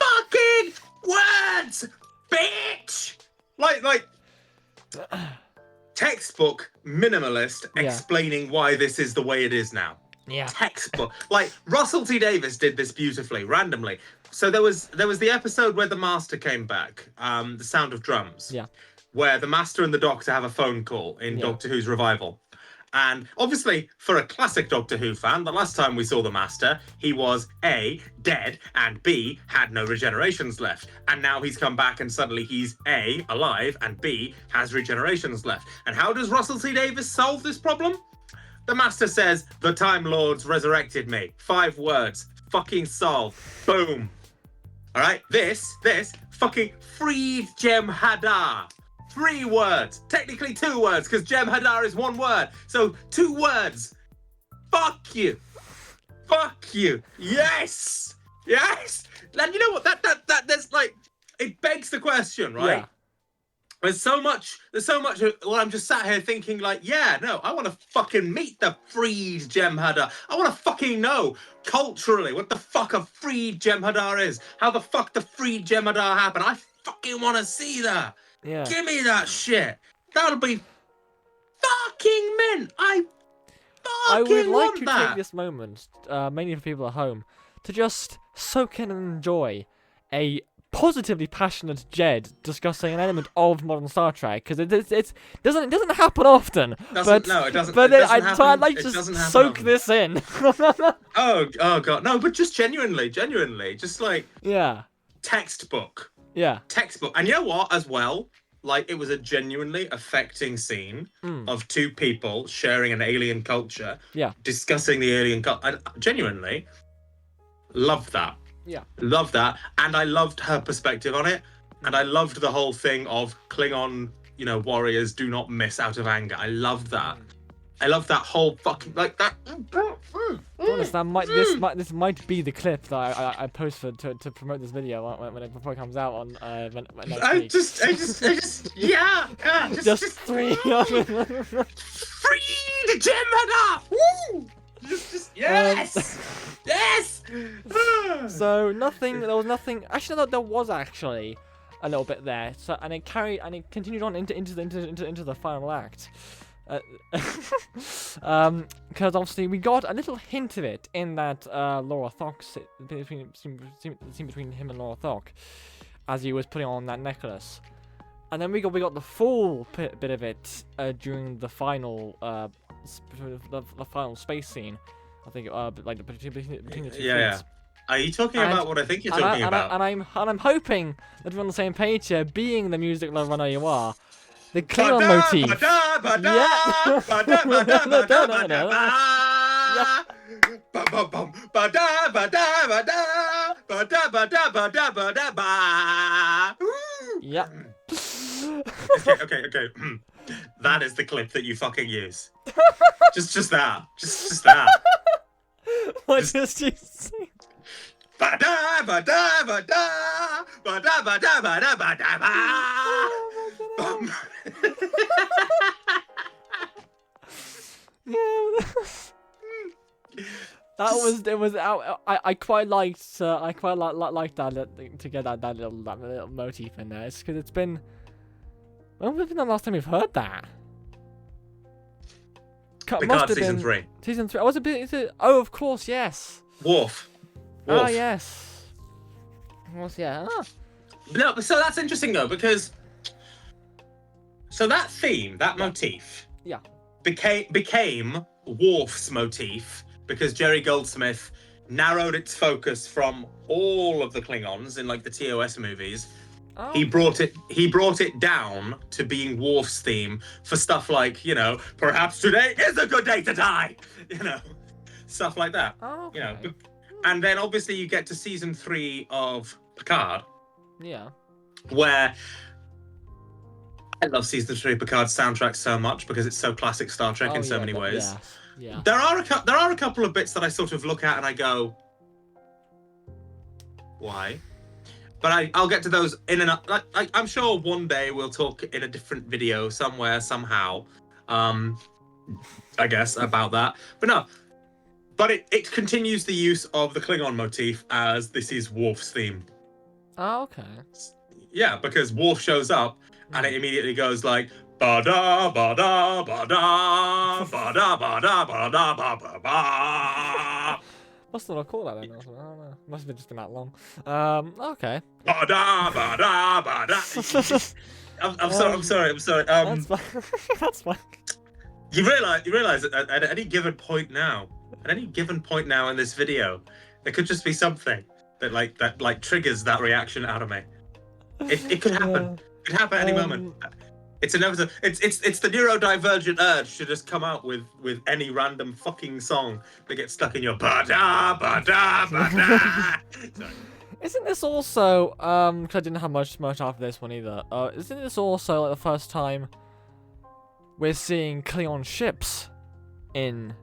fucking words! Bitch! Like, textbook minimalist explaining why this is the way it is now. Yeah. Textbook. Like, Russell T Davies did this beautifully, randomly. So there was the episode where the Master came back, The Sound of Drums. Yeah. Where the Master and the Doctor have a phone call in Doctor Who's revival. And obviously, for a classic Doctor Who fan, the last time we saw the Master, he was A, dead, and B, had no regenerations left. And now he's come back and suddenly he's A, alive, and B, has regenerations left. And how does Russell T Davies solve this problem? The Master says, the Time Lords resurrected me. 5 words. Fucking solved. Boom. All right? This, fucking freed Jem'Hadar. 3 words. Technically 2 words, because Jem'Hadar is 1 word. So 2 words. Fuck you. Fuck you. Yes. Yes. And you know what? That's like, it begs the question, right? Yeah. There's so much. Well, I'm just sat here thinking, like, yeah, no, I want to fucking meet the freed Jem'Hadar. I want to fucking know culturally what the fuck a freed Jem'Hadar is. How the fuck the freed Jem'Hadar happened. I fucking want to see that. Yeah. Give me that shit. That'll be fucking mint. I would fucking like want to that. take this moment, mainly for people at home, to just soak in and enjoy a positively passionate Jed discussing an element of modern Star Trek, because it doesn't happen often. No, it doesn't. But it doesn't so I'd happen. like It to doesn't happen soak often. this in. Oh god, no! But just genuinely, just like Yeah. textbook. Yeah. And you know what, as well, like, it was a genuinely affecting scene of 2 people sharing an alien culture, discussing the alien culture. I genuinely loved that. Loved that. And I loved her perspective on it. And I loved the whole thing of Klingon, warriors do not miss out of anger. I loved that. I love that whole fucking, like, that. To be honest, this might be the clip that I post to promote this video before it comes out on next I week. just, yeah. Just 3. Free the Jem'Hadar! Woo! Just yes! Yes! So there was nothing. Actually, no, there was actually a little bit there. So and it continued on into the final act. Because obviously we got a little hint of it in that Laura Thok scene between him and Laura Thok as he was putting on that necklace, and then we got the full bit of it during the final the final space scene. I think like between the 2 yeah. fleets. Are you talking about what I think you're talking about? I'm hoping that we're on the same page here, being the music lover I know you are. The Klingon motif. Yeah. Okay. That is the clip that you fucking use. Just that. Just that. What did you say? I quite liked that to get that little motif in there. It's because it's been. When was the last time we've heard that? Picard season 3. Season 3. Was it? Is it? Oh, of course, yes. Worf. Ah, yes. Yeah. Ah. No, so that's interesting though, because so that theme, that motif, became Worf's motif because Jerry Goldsmith narrowed its focus from all of the Klingons in like the TOS movies. Oh. He brought it down to being Worf's theme for stuff like, perhaps today is a good day to die, stuff like that. Oh, okay. And then obviously you get to season 3 of Picard. Yeah. Where I love season 3 of Picard's soundtrack so much because it's so classic Star Trek in so many ways. Yeah. There are a couple of bits that I sort of look at and I go, why? But I'll get to those in and like I'm sure one day we'll talk in a different video somewhere somehow. I guess about that. But no. But it continues the use of the Klingon motif as this is Worf's theme. Oh, okay. Yeah, because Worf shows up and it immediately goes like ba da ba da ba da ba da ba da ba da ba ba ba. Must not have called that then. I don't know. Must have been just been that long. Okay. Ba da ba da ba da. I'm sorry. That's fine. That's fine. You realize that at any given point now, in this video, there could just be something that triggers that reaction out of me. It could happen. It could happen any moment. It's inevitable. It's the neurodivergent urge to just come out with any random fucking song that gets stuck in your ba-da, ba-da, ba-da. Sorry. Isn't this also because I didn't have much after this one either. Isn't this also like the first time we're seeing Klingon ships in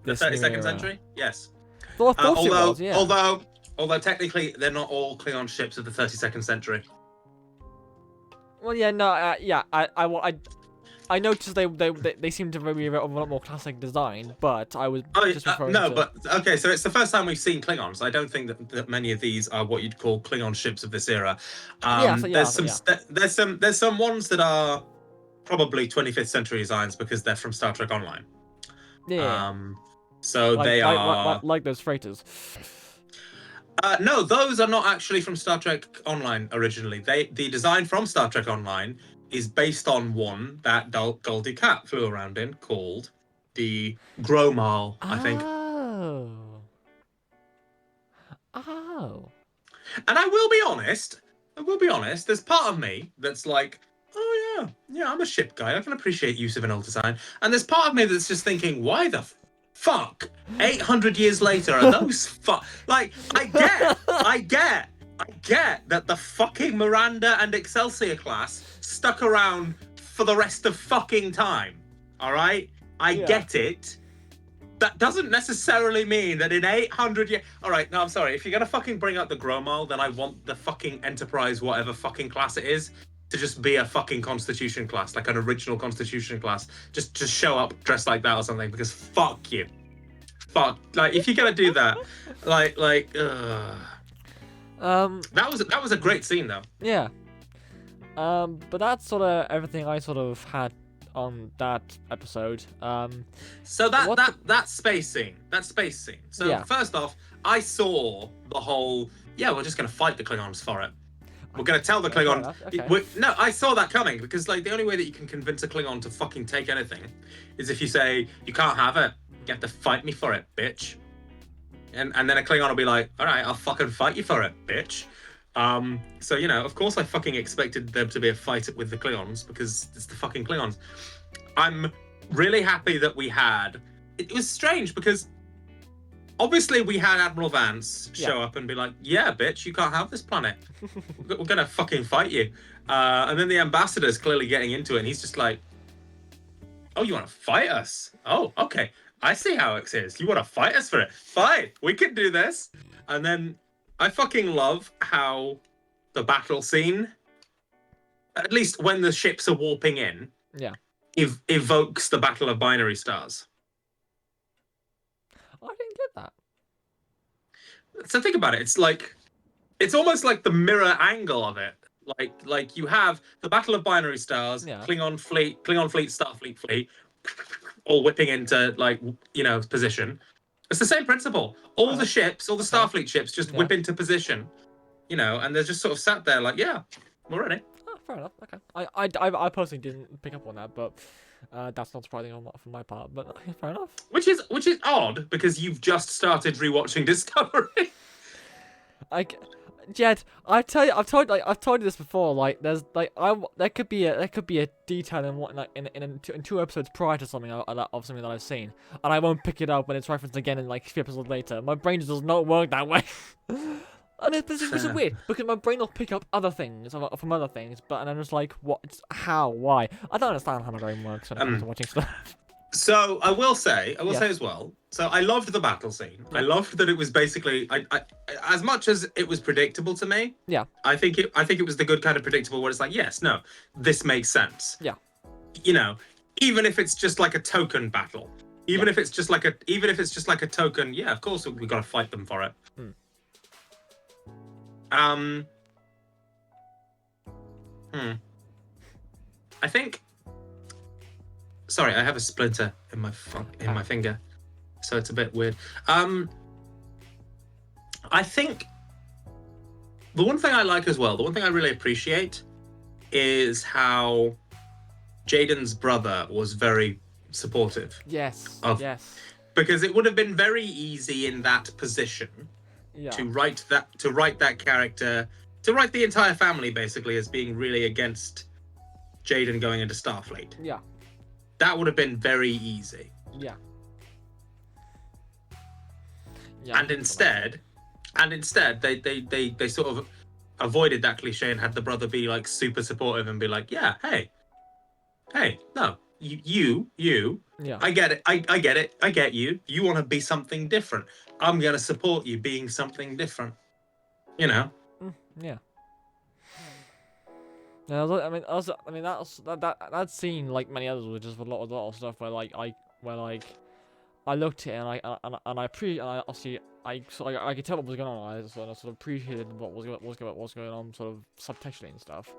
The this 32nd era? century? Yes. Well, of course it was, yeah. Although technically they're not all Klingon ships of the 32nd century. Well, yeah, no, yeah, I noticed they seem to be a lot more classic design, but I was just referring to... but okay, so it's the first time we've seen Klingons. I don't think that many of these are what you'd call Klingon ships of this era. There's some ones that are probably 25th century designs because they're from Star Trek Online. Yeah. So they are like those freighters. No, those are not actually from Star Trek Online originally. The design from Star Trek Online is based on one that Goldie Cat flew around in called the Gromal, I think. Oh. And I will be honest, there's part of me that's like, oh yeah, I'm a ship guy. I can appreciate use of an old design. And there's part of me that's just thinking, why the fuck 800 years later are those like I get that the fucking Miranda and Excelsior class stuck around for the rest of fucking time. All right, I get it. That doesn't necessarily mean that in 800 years. All right, no, I'm sorry. If you're gonna fucking bring up the Gromal, then I want the fucking Enterprise, whatever fucking class it is, to just be a fucking Constitution class, like an original Constitution class. Just show up dressed like that or something, because fuck you. Fuck. Like, if you're gonna do that, that was a great scene though. Yeah. But that's sort of everything I sort of had on that episode. So that space scene. So yeah. First off, I saw the whole, we're just gonna fight the Klingons for it. We're gonna tell the Klingon. Okay. No, I saw that coming, because like the only way that you can convince a Klingon to fucking take anything is if you say, you can't have it. You have to fight me for it, bitch. And then a Klingon will be like, all right, I'll fucking fight you for it, bitch. So, of course I fucking expected there to be a fight with the Klingons, because it's the fucking Klingons. I'm really happy that we had... It was strange, because obviously we had Admiral Vance show up and be like, yeah, bitch, you can't have this planet. We're gonna fucking fight you. And then the ambassador's clearly getting into it, and he's just like, oh, you want to fight us? Oh, okay. I see how it is. You want to fight us for it? Fine, we can do this. And then I fucking love how the battle scene, at least when the ships are warping in, evokes the Battle of Binary Stars. I didn't get that. So think about it. It's almost like the mirror angle of it. Like you have the Battle of Binary Stars, Klingon fleet, Starfleet fleet, all whipping into position. It's the same principle. All the ships, all the Starfleet ships, just whip into position, and they're just sort of sat there like, yeah, we're ready. Oh, fair enough. Okay. I personally didn't pick up on that, but that's not surprising on from my part. But fair enough. Which is odd, because you've just started rewatching Discovery. Jed, I've told you this before. Like, there could be a detail in what in 2 episodes prior to something of something that I've seen, and I won't pick it up when it's referenced again in like 3 episodes later. My brain just does not work that way. And it's weird, because my brain will pick up other things from other things, and I'm just like, what? How? Why? I don't understand how my brain works when it comes to watching stuff. So I will say as well. So I loved the battle scene. I loved that it was basically, I as much as it was predictable to me. Yeah. I think it was the good kind of predictable where it's like, yes, no, this makes sense. Yeah. Even if it's just like a token battle, even if it's just like a token, of course we got to fight them for it. I think. Sorry, I have a splinter in my my finger, so it's a bit weird. I think the one thing I like as well, the one thing I really appreciate, is how Jaden's brother was very supportive. Yes. Of Yes. Because it would have been very easy in that position Yeah. to write that character, to write the entire family basically as being really against Jaden going into Starfleet. Yeah. That would have been very easy. Yeah. Yeah. And instead they sort of avoided that cliche and had the brother be like super supportive and be like, yeah, hey, no, you, Yeah. I get it, I get it, I get you. You want to be something different. I'm gonna support you being something different. You know. Yeah. Yeah, that scene, like many others, was just a lot of stuff where I looked at it and I obviously I could tell what was going on. I sort of appreciated what was going on, sort of subtextually and stuff.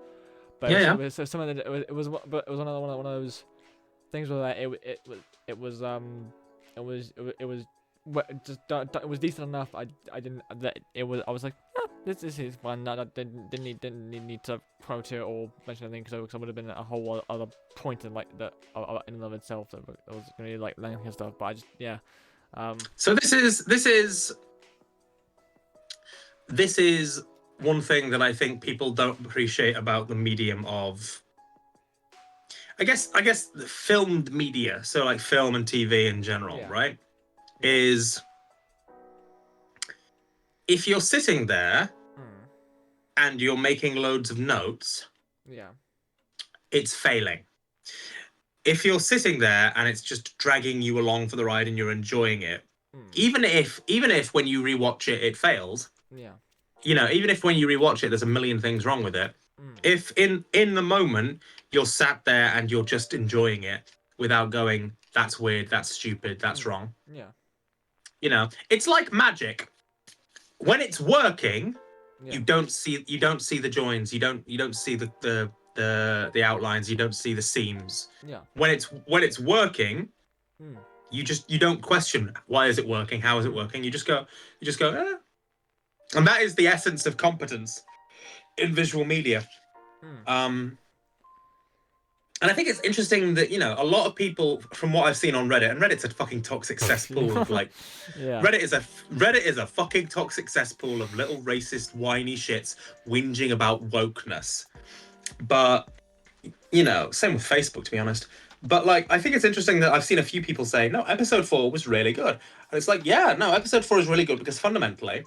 But Yeah, it was some of it was another one of those things where it was it was decent enough. I didn't that it was I was like, this is fun. I didn't need to quote it or mention anything because it would have been a whole other point in like that in and of itself that was going to be like lengthy and stuff. But I just So this is one thing that I think people don't appreciate about the medium of, I guess the filmed media, so like film and TV in general, right? Is if you're sitting there and you're making loads of notes, it's failing. If you're sitting there and it's just dragging you along for the ride and you're enjoying it, even if when you rewatch it, it fails. Even if when you rewatch it, there's a million things wrong with it. If in the moment you're sat there and you're just enjoying it without going, that's weird, that's stupid, that's wrong. It's like magic. When it's working, you don't see the joins, you don't see the outlines, you don't see the seams. When it's working, you don't question why is it working, how is it working. You just go, eh. And that is the essence of competence in visual media. And I think it's interesting that, a lot of people, from what I've seen on Reddit, and Reddit's a fucking toxic cesspool of like, Reddit is a fucking toxic cesspool of little racist, whiny shits whinging about wokeness. But, same with Facebook, to be honest. But like, I think it's interesting that I've seen a few people say, no, episode 4 was really good. And it's like, yeah, no, episode 4 is really good because fundamentally,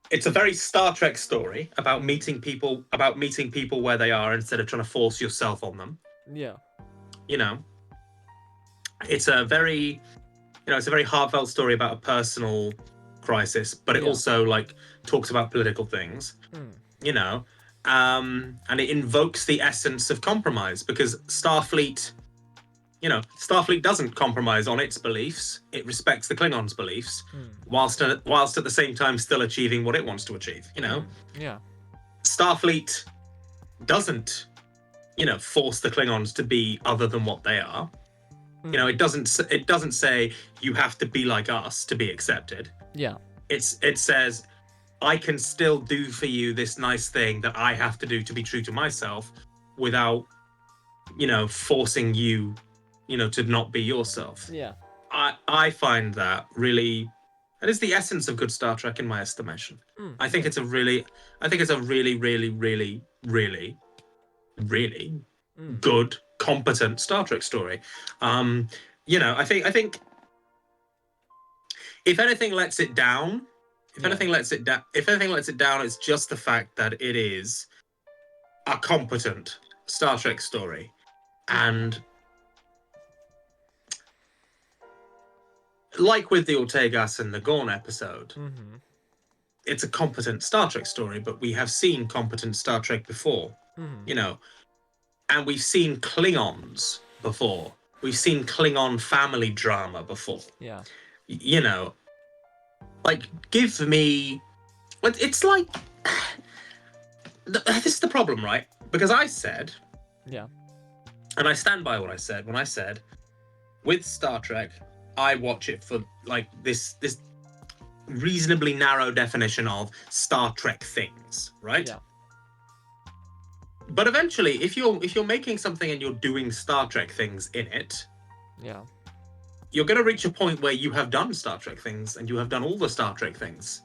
it's a very Star Trek story about meeting people where they are instead of trying to force yourself on them. It's a very heartfelt story about a personal crisis, but it also like talks about political things. And it invokes the essence of compromise because Starfleet doesn't compromise on its beliefs. It respects the Klingons' beliefs, whilst at the same time still achieving what it wants to achieve. Starfleet doesn't, force the Klingons to be other than what they are. It doesn't say you have to be like us to be accepted. It says, I can still do for you this nice thing that I have to do to be true to myself without, forcing you, to not be yourself. I find that really, that is the essence of good Star Trek in my estimation. I think it's a really, really, really, really, really good, competent Star Trek story. I think if anything lets it down, it's just the fact that it is a competent Star Trek story. And like with the Ortegas and the Gorn episode, it's a competent Star Trek story, but we have seen competent Star Trek before, and we've seen Klingons before. We've seen Klingon family drama before. Like, give me... It's like... This is the problem, right? Because I said... And I stand by what I said when I said, with Star Trek, I watch it for, like, this reasonably narrow definition of Star Trek things, right? But eventually, if you're making something and you're doing Star Trek things in it, Yeah. You're going to reach a point where you have done Star Trek things, and you have done all the Star Trek things,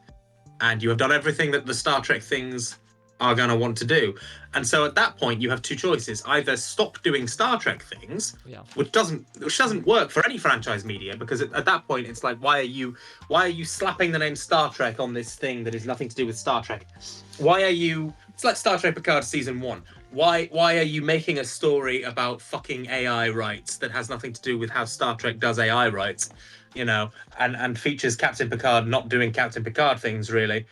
and you have done everything that the Star Trek things are going to want to do. And so at that point, you have two choices: either stop doing Star Trek things, Yeah. which doesn't work for any franchise media, because at that point it's like, why are you slapping the name Star Trek on this thing that is nothing to do with Star Trek? It's like Star Trek Picard season 1. Why are you making a story about fucking AI rights that has nothing to do with how Star Trek does AI rights, and features Captain Picard not doing Captain Picard things, really?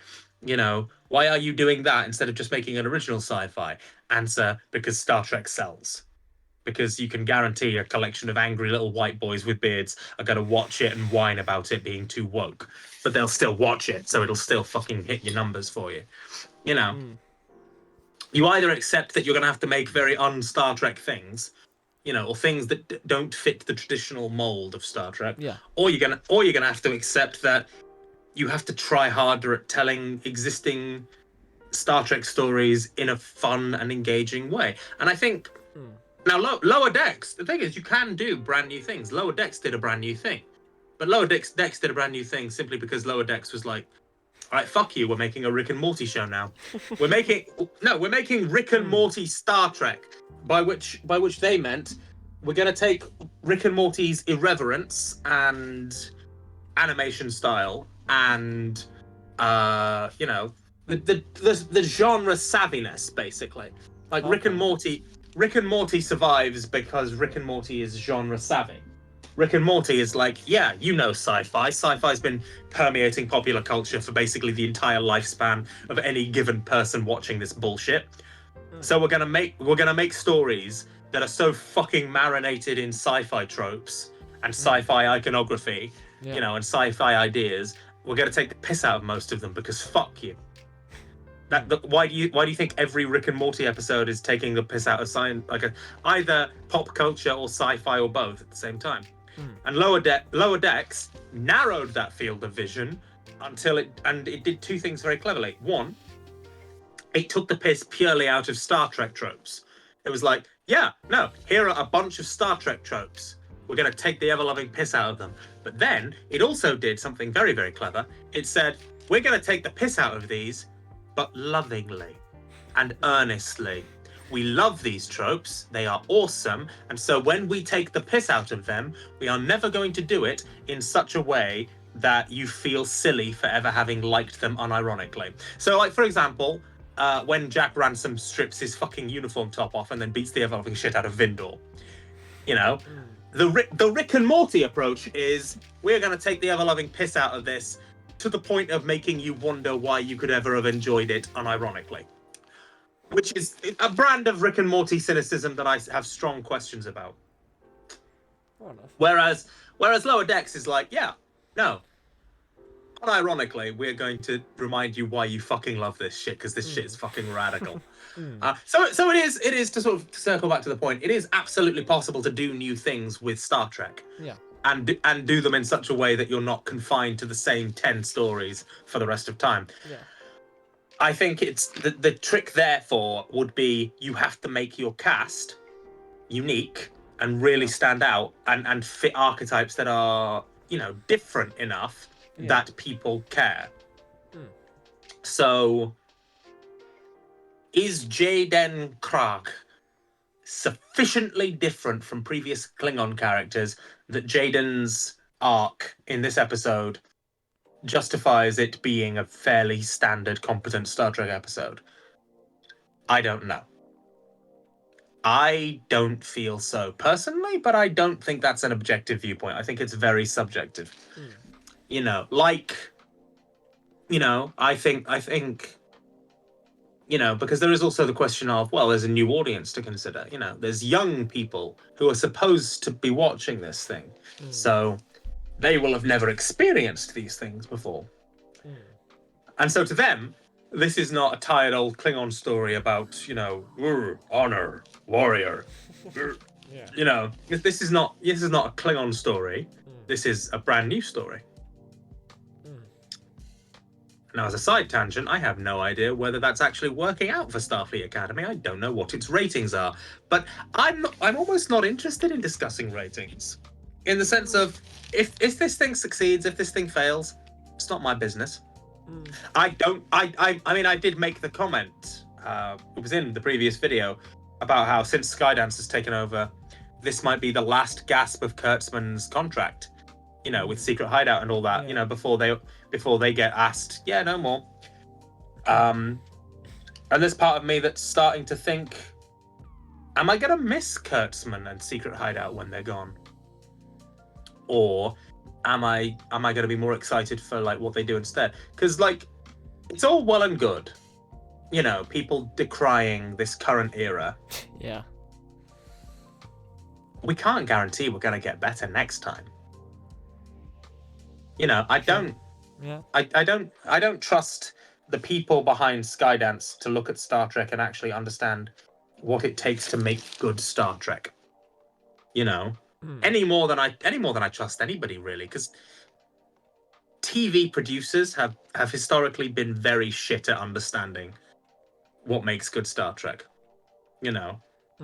Why are you doing that instead of just making an original sci-fi? Answer: because Star Trek sells. Because you can guarantee a collection of angry little white boys with beards are going to watch it and whine about it being too woke. But they'll still watch it, so it'll still fucking hit your numbers for you. You either accept that you're going to have to make very un-Star Trek things, or things that don't fit the traditional mold of Star Trek, Yeah. or you're gonna have to accept that you have to try harder at telling existing Star Trek stories in a fun and engaging way. And I think now Lower Decks, the thing is, you can do brand new things. Lower Decks did a brand new thing, but Lower Decks did a brand new thing simply because Lower Decks was like, all right, fuck you, we're making a Rick and Morty show now. we're making Rick and Morty Star Trek, by which they meant we're going to take Rick and Morty's irreverence and animation style and the genre savviness, basically. Like, okay. Rick and Morty survives because Rick and Morty is genre savvy. Rick and Morty is like, yeah, sci-fi. Sci-fi's been permeating popular culture for basically the entire lifespan of any given person watching this bullshit. So we're gonna make stories that are so fucking marinated in sci-fi tropes and sci-fi iconography, and sci-fi ideas. We're gonna take the piss out of most of them because fuck you. Why do you think every Rick and Morty episode is taking the piss out of science, either pop culture or sci-fi or both at the same time? And Lower Decks narrowed that field of vision until it did two things very cleverly. One, it took the piss purely out of Star Trek tropes. It was like, here are a bunch of Star Trek tropes. We're going to take the ever-loving piss out of them. But then it also did something very, very clever. It said, we're going to take the piss out of these, but lovingly and earnestly. We love these tropes, they are awesome, and so when we take the piss out of them, we are never going to do it in such a way that you feel silly for ever having liked them unironically. So, like, for example, when Jack Ransom strips his fucking uniform top off and then beats the ever-loving shit out of Vindor, the Rick and Morty approach is, we're going to take the ever-loving piss out of this to the point of making you wonder why you could ever have enjoyed it unironically. Which is a brand of Rick and Morty cynicism that I have strong questions about. Whereas Lower Decks is like, unironically, we're going to remind you why you fucking love this shit, because this shit is fucking radical. So it is to sort of circle back to the point. It is absolutely possible to do new things with Star Trek. Yeah. And do them in such a way that you're not confined to the same 10 stories for the rest of time. Yeah. I think it's the trick therefore would be you have to make your cast unique and really stand out and fit archetypes that are, different enough that people care. So is Jaden Krag sufficiently different from previous Klingon characters that Jaden's arc in this episode justifies it being a fairly standard, competent Star Trek episode? I don't know. I don't feel so personally, but I don't think that's an objective viewpoint. I think it's very subjective. I think because there is also the question of, well, there's a new audience to consider. There's young people who are supposed to be watching this thing. So they will have never experienced these things before. And so to them, this is not a tired old Klingon story about, honor, warrior. This is not a Klingon story. This is a brand new story. Now, as a side tangent, I have no idea whether that's actually working out for Starfleet Academy. I don't know what its ratings are. But I'm almost not interested in discussing ratings. in the sense of if this thing succeeds, if this thing fails, it's not my business. I mean, I did make the comment. It was in the previous video about how since Skydance has taken over, this might be the last gasp of Kurtzman's contract. With Secret Hideout and all that. Yeah. Before they get asked, yeah, no more. And there's part of me that's starting to think, am I gonna miss Kurtzman and Secret Hideout when they're gone? Or am I gonna be more excited for like what they do instead? Because like it's all well and good, people decrying this current era. Yeah. We can't guarantee we're gonna get better next time. I don't. Yeah. I don't trust the people behind Skydance to look at Star Trek and actually understand what it takes to make good Star Trek. Any more than I trust anybody, really, because TV producers have historically been very shit at understanding what makes good Star Trek.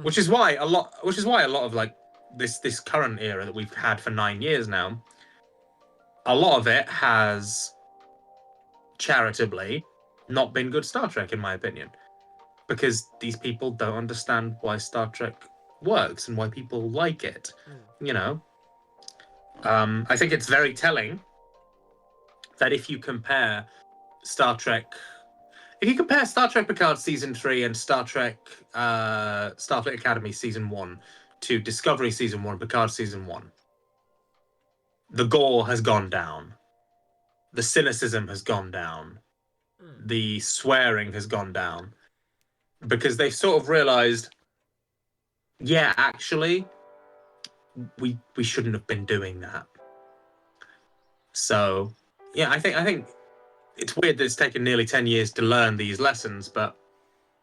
Which is why a lot of like this current era that we've had for 9 years now, a lot of it has charitably not been good Star Trek, in my opinion, because these people don't understand why Star Trek works and why people like it. I think it's very telling that if you compare Starfleet Picard season 3 and Starfleet Academy season 1 to Discovery season 1, Picard season 1, the gore has gone down, the cynicism has gone down, the swearing has gone down, because they've sort of realized, yeah, actually, we shouldn't have been doing that. So, yeah, I think it's weird that it's taken nearly 10 years to learn these lessons, but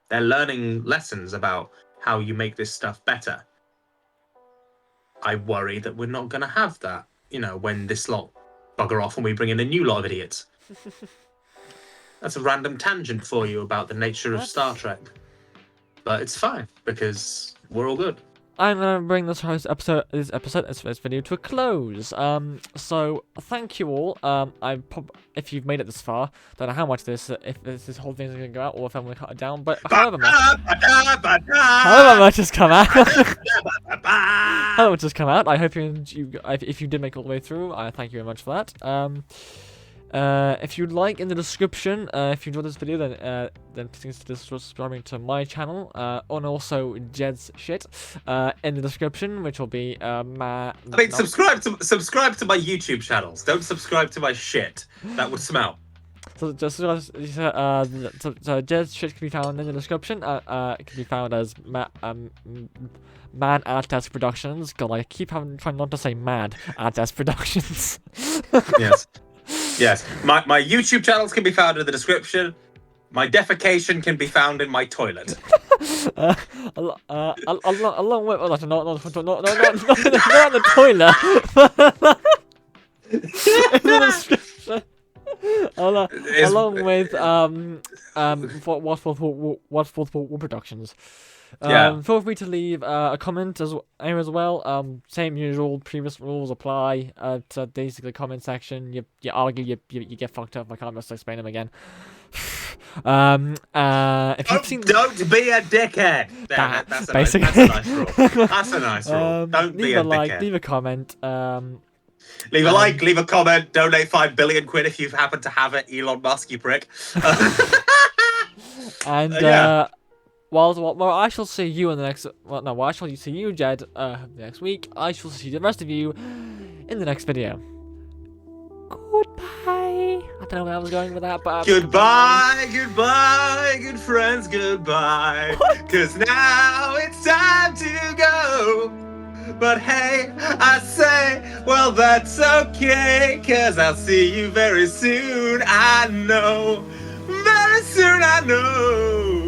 they're learning lessons about how you make this stuff better. I worry that we're not going to have that, when this lot bugger off and we bring in a new lot of idiots. That's a random tangent for you about the nature of Star Trek. But it's fine, because we're all good. I'm gonna bring this video to a close. So thank you all. If you've made it this far, don't know how much this whole thing is gonna go out, or if I'm gonna cut it down. But however much has come out, however much has come out. I hope if you did make it all the way through, I thank you very much for that. If you'd like, in the description, if you enjoyed this video, then please consider subscribing to my channel, and also Jed's shit, in the description, which will be subscribe to my YouTube channels. Don't subscribe to my shit. That would smell. So Jed's shit can be found in the description. It can be found as Mad Ad Test Productions. God, I keep trying not to say Mad Ad Test Productions. Yes, my YouTube channels can be found in the description. My defecation can be found in my toilet. Along with not the toilet. In the description. Along with Watchful Productions. Feel free to leave a comment as well. Same usual, previous rules apply to basically comment section. You argue, you get fucked up. I can't just explain them again. If you've seen, don't be a dickhead. That's a nice rule. That's a nice rule. Don't be a dickhead. Leave a comment. Leave a like, leave a comment, donate 5 billion quid if you happen to have it, Elon Musk, you prick. And well, I shall see you in the next. I shall see you, Jed, next week. I shall see the rest of you in the next video. Goodbye. I don't know where I was going with that, but goodbye, good friends, goodbye. Cause now it's time to go. But hey, I say, well, that's okay, cause I'll see you very soon. I know, very soon I know.